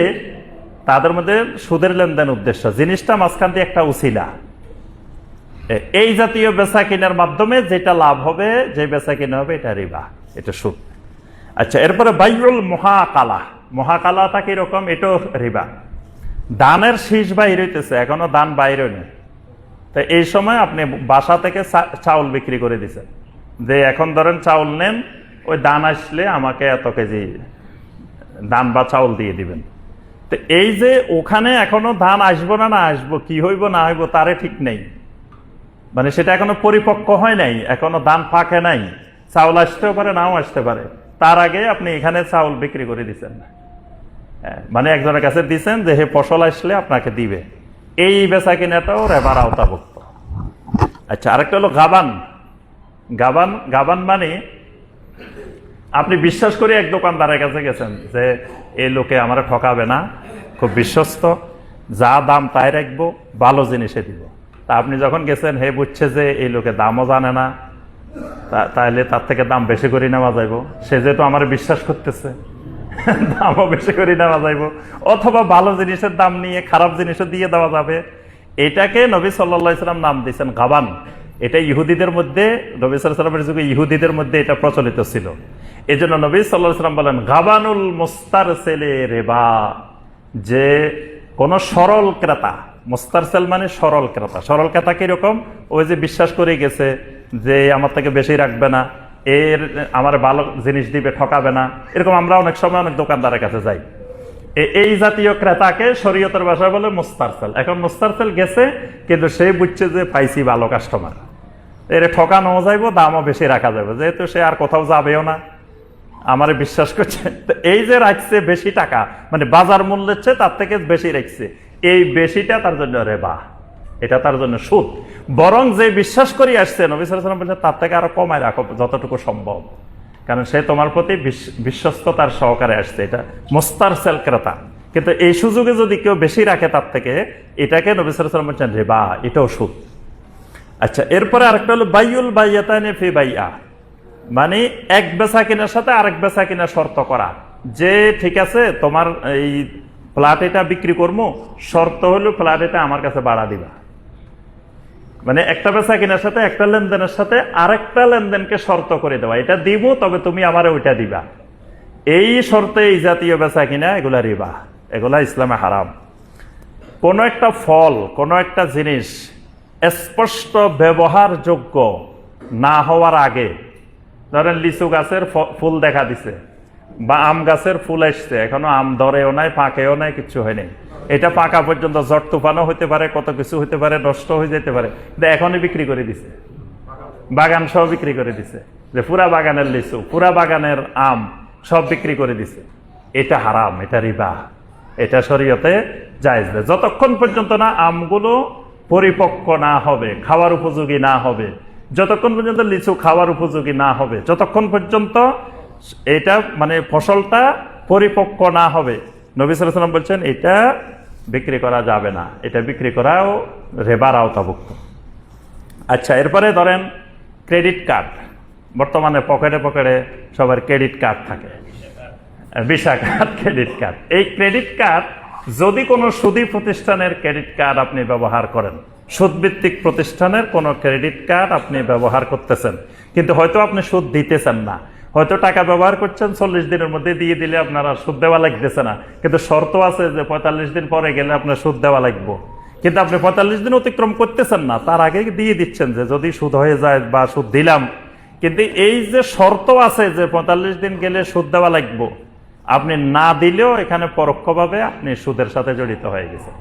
তাদের মধ্যে সুদের লেনদেন উদ্দেশ্য, জিনিসটা মাঝখান দিয়ে একটা উসিলা। এই জাতীয় বেচা কিনার মাধ্যমে যেটা লাভ হবে, যে বেচা কিনা হবে, এটা রিবা, এটা সুদ। আচ্ছা, এরপরে বাইউল মহাকালা, মহাকালাটা কিরকম, এটাও রিবা। দানের শীষ বাইর হইতেছে, এখনো দান বাইরে নেই, তো এই সময় আপনি বাসা থেকে চাউল বিক্রি করে দিচ্ছেন, যে এখন ধরেন চাউল নেন, ওই দান আসলে আমাকে এত কেজি দান বা চাউল দিয়ে দিবেন। তো এই যে ওখানে এখনো ধান আসবো না আসবো, কি হইব না হইব তারে ঠিক নেই, মানে সেটা এখনো পরিপক্ক হয় নাই, এখনো ধান পাকে নাই, চাউল আসতেও পারে নাও আসতে পারে, তার আগে আপনি এখানে চাউল বিক্রি করে দিচ্ছেন, মানে একজনের কাছে দিচ্ছেন যে হে ফসল আসলে আপনাকে দিবে, এই বেচা কিনাটাও রেবার আওতাভুক্ত। আচ্ছা, আরেকটা হলো গাবান। গাবান মানে আপনি বিশ্বাস করে এক দোকানদারের কাছে গেছেন যে এই লোকে আমার ঠকাবে না, খুব বিশ্বস্ত, যা দাম তাই রাখবো, ভালো জিনিসে দিব। তা আপনি যখন গেছেন, হে বুঝছে যে এই লোকে দামও জানে না, তাহলে তার থেকে দাম বেশি করে নেওয়া যাইব, সে যেহেতু আমার বিশ্বাস করতেছে, দামও বেশি করে নেওয়া যাইব, অথবা ভালো জিনিসের দাম নিয়ে খারাপ জিনিসও দিয়ে দেওয়া যাবে। এটাকে নবী সাল্লাল্লাহু আলাইহি ওয়াসাল্লাম নাম দিয়েছেন গাবান। এটা ইহুদিদের মধ্যে, নবী সাল্লাল্লাহু আলাইহি ওয়াসাল্লামের যুগে ইহুদিদের মধ্যে এটা প্রচলিত ছিল। এই জন্য নবী সাল্লাল্লাহু আলাইহি ওয়াসাল্লাম বলেন গাবানুল মুস্তারসিলি রিবা, যে কোন সরল ক্রেতা, মুস্তারসিল মানে সরল ক্রেতা। সরল ক্রেতা কিরকম, ওই যে বিশ্বাস করে গেছে যে আমার থেকে বেশি রাখবে না, এর আমার ভালো জিনিস দিবে, ঠকাবে না, এরকম আমরা অনেক সময় অনেক দোকানদারের কাছে যাই। এই জাতীয় ক্রেতাকে শরীয়তের ভাষায় বলে মুস্তারসেল। এখন মুস্তারসেল গেছে, কিন্তু সে বুঝছে যে পাইছি ভালো কাস্টমার, এর ঠকানো যাইব, দামও বেশি রাখা যাবে, যেহেতু সে আর কোথাও যাবেও না, আমারে বিশ্বাস করছে। তো এই যে রাখছে বেশি টাকা, মানে বাজার মূল্যের চেয়ে তার থেকে বেশি রাখছে, এই বেশিটা তার জন্য রেবা, এটা তার জন্য সুদ। বরং যে বিশ্বাস করে আসছে, নবী সাল্লাল্লাহু আলাইহি ওয়াসাল্লাম বলছেন তার থেকে আরো কমায় রাখো যতটুকু সম্ভব, কারণ সে তোমার প্রতি বিশ্বস্ততার সহকারে আসছে, এটা মোস্তারসেল ক্রেতা। কিন্তু এই সুযোগে যদি কেউ বেশি রাখে তার থেকে, এটাকে নবী সাল্লাল্লাহু আলাইহি ওয়াসাল্লাম বলছেন রিবা, এটাও সুদ। আচ্ছা, এরপরে আরেকটা হলো বাইউল বাইয়াতানি ফি বাইআ, মানে এক বেচা কিনার সাথে আরেক বেচা কিনা শর্ত করা, যে ঠিক আছে তোমার এই ফ্ল্যাট এটা বিক্রি করবো, শর্ত হলো ফ্ল্যাট এটা আমার কাছে ভাড়া দিবা। মানে একটা বেচা কিনার সাথে একটা লেনদেনের সাথে আরেকটা লেনদেনকে শর্ত করে দেওয়া, এটা দিব তবে তুমি আমারে ওইটা দিবা। এই শর্তে এই জাতীয় বেচা কিনা এগুলা রিবা, এগুলা ইসলামে হারাম। কোন একটা ফল, কোন একটা জিনিস স্পষ্ট ব্যবহারযোগ্য না হওয়ার আগে, ধরেন লিচু গাছের ফুল দেখা দিছে বা আম গাছের ফুল আসছে, এখনো আম ধরেও নাই, পাকেও নাই, কিচ্ছু হয়নি, এটা পাকা পর্যন্ত ঝড় তুফানও হইতে পারে, কত কিছু হইতে পারে, নষ্ট হয়ে যেতে পারে, কিন্তু এখনই বিক্রি করে দিছে, বাগান সব বিক্রি করে দিছে, যে পুরা বাগানের লিচু, পুরা বাগানের আম সব বিক্রি করে দিছে, এটা হারাম, এটা রিবা, এটা শরীয়তে জায়েজ না। যতক্ষণ পর্যন্ত না আমগুলো পরিপক্ক না হবে, খাওয়ার উপযোগী না হবে, যতক্ষণ পর্যন্ত লিচু খাওয়ার উপযোগী না হবে, যতক্ষণ পর্যন্ত এটা মানে ফসলটা পরিপক্ক না হবে, নবী সাল্লাল্লাহু আলাইহি ওয়াসাল্লাম বলছেন এটা বিক্রি করা যাবে না, এটা বিক্রি করাও রিবার আওতাভুক্ত। আচ্ছা, এরপরে ধরেন ক্রেডিট কার্ড, বর্তমানে পকেটে পকেটে সবার ক্রেডিট কার্ড থাকে, ভিসা কার্ড, ক্রেডিট কার্ড। এই ক্রেডিট কার্ড যদি কোনো সুদী প্রতিষ্ঠানের ক্রেডিট কার্ড আপনি ব্যবহার করেন, সুদভিত্তিক প্রতিষ্ঠানের কোনো ক্রেডিট কার্ড আপনি ব্যবহার করতেছেন, কিন্তু হয়তো আপনি সুদ দিতেছেন না, হয়তো টাকা ব্যবহার করছেন, 40 দিনের মধ্যে দিয়ে দিলে আপনার সুদ দেওয়া লাগতেছে না, কিন্তু শর্ত আছে যে 45 দিন পরে গেলে আপনার সুদ দেওয়া লাগবে, কিন্তু আপনি 45 দিন অতিক্রম করতেছেন না, তার আগে দিয়ে দিচ্ছেন যে যদি সুদ হয়ে যায় বা সুদ দিলাম, কিন্তু এই যে শর্ত আছে যে 45 দিন গেলে সুদ দেওয়া লাগবে, আপনি না দিলেও এখানে পরোক্ষভাবে আপনি সুদের সাথে জড়িত হয়ে গেছেন।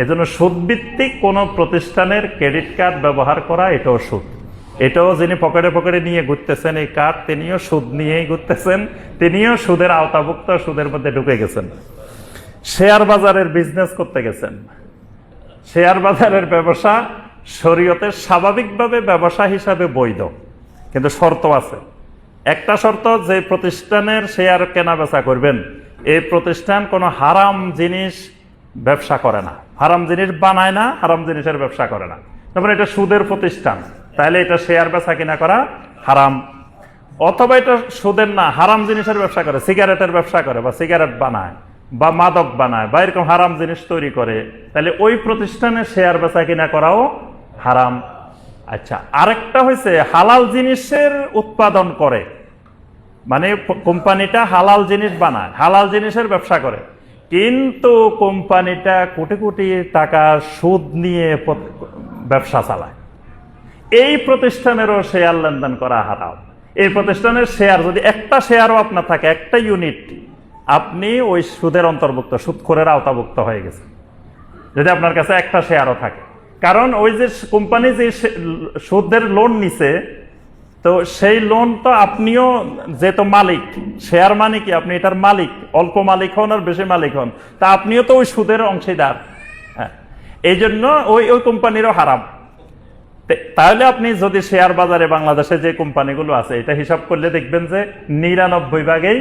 এজন্য সুদভিত্তিক কোন প্রতিষ্ঠানের ক্রেডিট কার্ড ব্যবহার করা এটাও সুদ, এটাও যিনি পকেটে পকেটে নিয়ে ঘুরতেছেন এই কার্ড, তিনিও সুদ নিয়েই ঘুরতেছেন, তিনিও সুদের আওতাভুক্ত, সুদের মধ্যে ঢুকে গেছেন। শেয়ার বাজারের বিজনেস করতে গেছেন, শেয়ার বাজারের ব্যবসা শরীয়তের স্বাভাবিকভাবে ব্যবসা হিসাবে বৈধ, কিন্তু শর্ত আছে। একটা শর্ত, যে প্রতিষ্ঠানের শেয়ার কেনা বেচা করবেন এই প্রতিষ্ঠান কোনো হারাম জিনিস ব্যবসা করে না, হারাম জিনিস বানায় না, হারাম জিনিসের ব্যবসা করে না। তারপরে এটা সুদের প্রতিষ্ঠান, তাহলে এটা শেয়ার বেচা কিনা করা হারাম। অথবা এটা সুদের না, হারাম জিনিসের ব্যবসা করে, সিগারেটের ব্যবসা করে বা সিগারেট বানায় বা মাদক বানায় বা এরকম হারাম জিনিস তৈরি করে, তাহলে ওই প্রতিষ্ঠানে শেয়ার বেচা কিনা করাও হারাম। আচ্ছা, আরেকটা হয়েছে হালাল জিনিসের উৎপাদন করে, মানে কোম্পানিটা হালাল জিনিস বানায়, হালাল জিনিসের ব্যবসা করে, কিন্তু কোম্পানিটা কোটি কোটি টাকা সুদ নিয়ে ব্যবসা চালায়, এই প্রতিষ্ঠানেরও শেয়ার লেনদেন করা হারাম। এই প্রতিষ্ঠানের শেয়ার যদি একটা শেয়ারও আপনার থাকে, একটা ইউনিট, আপনি ওই সুদের অন্তর্ভুক্ত, সুদখোরের আওতাভুক্ত হয়ে গেছে যদি আপনার কাছে একটা শেয়ারও থাকে। কারণ ওই যে কোম্পানি যে সুদের লোন নিছে, তো সেই লোন তো আপনিও যেহেতু মালিক, শেয়ার মানে কি আপনি এটার মালিক, অল্প মালিক হন আর বেশি মালিক হন, তা আপনিও তো ওই সুদের অংশীদার। হ্যাঁ, এই জন্য ওই কোম্পানিরও হারাম। তাহলে আপনি যদি শেয়ার বাজারে বাংলাদেশে যে কোম্পানিগুলো আছে এটা হিসাব করলে দেখবেন যে 99 ভাগেই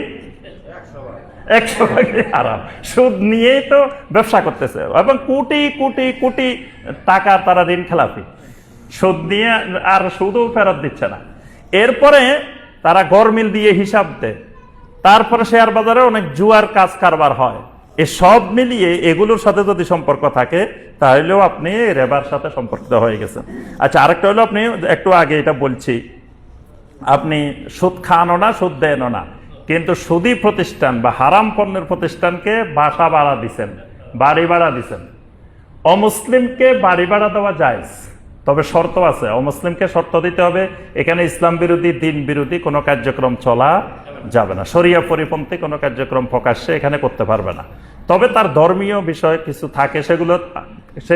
100 ভাগেই হারাম, সুদ নিয়েই তো ব্যবসা করতেছে, এবং কোটি কোটি কোটি টাকা তারা ঋণ খেলাপি, সুদ নিয়ে আর সুদও ফেরত দিচ্ছে না। এরপরে তারা গরমিল দিয়ে হিসাব দেয়, তারপরে শেয়ার বাজারে অনেক জুয়ার কাজ কারবার হয়। এই সব মিলিয়ে এগুলোর সাথে যদি সম্পর্ক থাকে তাহলেও আপনি রেবার সাথে সম্পর্কিত হয়ে গেছেন। আচ্ছা, আরেকটা হলো, আপনি একটু আগে এটা বলছি, আপনি সুদ খানো না, সুদ দেন না, কিন্তু সুদী প্রতিষ্ঠান বা হারাম পণ্যের প্রতিষ্ঠানকে বাসা ভাড়া দিচ্ছেন, বাড়ি ভাড়া দিচ্ছেন। অমুসলিমকে বাড়ি ভাড়া দেওয়া জায়েজ, তবে শর্ত আছে। অমুসলিমকে শর্ত দিতে হবে, এখানে ইসলাম বিরোধী, দিন বিরোধী কোনো কার্যক্রম চলা যাবে না, শরিয়া পরিপন্থী কোনো কার্যক্রম প্রকাশ্যে এখানে করতে পারবে না। তবে তার ধর্মীয় বিষয় কিছু থাকে, সেগুলো সে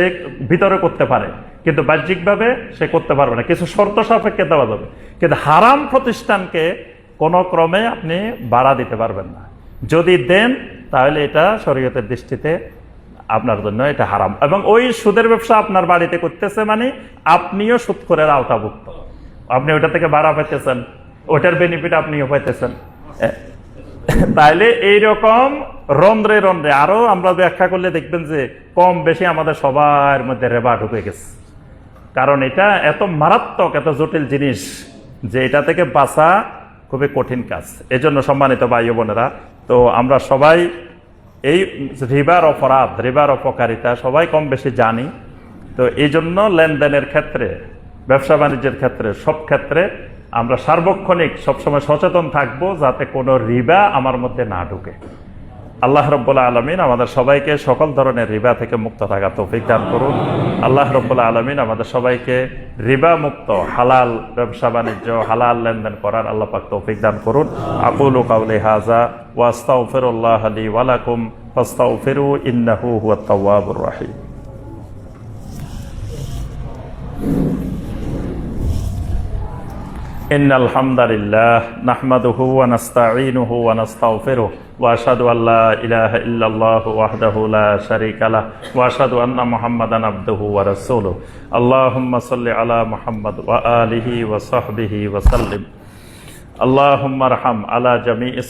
ভিতরে করতে পারে, কিন্তু বাহ্যিকভাবে সে করতে পারবে না, কিছু শর্ত সাপেক্ষে দেওয়া যাবে। কিন্তু হারাম প্রতিষ্ঠানকে কোনো ক্রমে আপনি বাড়া দিতে পারবেন না। যদি দেন তাহলে এটা শরীয়তের দৃষ্টিতে আপনার জন্য এটা হারাম, এবং ওই সুদের ব্যবসা আপনার বাড়িতে করতেছে মানে আপনিও সুদখোরের আওতাভুক্ত। আপনি ওইটা থেকে ভাড়া পাইতেছেন, ওটার বেনিফিট আপনিও পাইতেছেন। তাইলে এইরকম রন্ধ্রে রন্ধ্রে আরো আমরা ব্যাখ্যা করলে দেখবেন যে কম বেশি আমাদের সবার মধ্যে রেবা ঢুকে গেছে। কারণ এটা এত মারাত্মক, এত জটিল জিনিস যে এটা থেকে বাঁচা খুবই কঠিন কাজ। এজন্য সম্মানিত ভাই বোনেরা, তো আমরা সবাই এই রিবার অপরাধ, রিবার অপকারিতা সবাই কম বেশি জানি। তো এই জন্য লেনদেনের ক্ষেত্রে, ব্যবসা বাণিজ্যের ক্ষেত্রে, সব ক্ষেত্রে আমরা সার্বক্ষণিক সবসময় সচেতন থাকবো যাতে কোনো রিবা আমার মধ্যে না ঢুকে। আল্লাহ রাব্বুল আলামিন আমাদের সবাইকে সকল ধরনের রিবা থেকে মুক্ত থাকার তৌফিক দান করুন। আল্লাহ রাব্বুল আলামিন আমাদের সবাইকে রিবা মুক্ত হালাল ব্যবসা বাণিজ্য, হালাল লেনদেন করার আল্লাহ পাক তৌফিক দান করুন। আকুলু কাউলি হাযা ওয়া আস্তাগফিরুল্লাহ লি ওয়া লাকুম ফাস্তাগফিরু ইন্নাহু হুয়াত তাওয়াবুর রাহিম। ইন্নাল হামদালিল্লাহ নাহমাদুহু ওয়া নাস্তাঈনুহু ওয়া নাস্তাগফিরুহু ওয়া আশহাদু আল্লা ইলাহা ইল্লাল্লাহু ওয়াহদাহু লা শারীকা লাহু ওয়া আশহাদু আন্না মুহাম্মাদান আবদুহু ওয়া রাসূলুহু। আল্লাহুম্মা সাল্লি আলা মুহাম্মাদ ওয়া আলিহি ওয়া সাহবিহি ওয়া সাল্লিম। আল্লাহুম্মা আরহাম আলা জামিই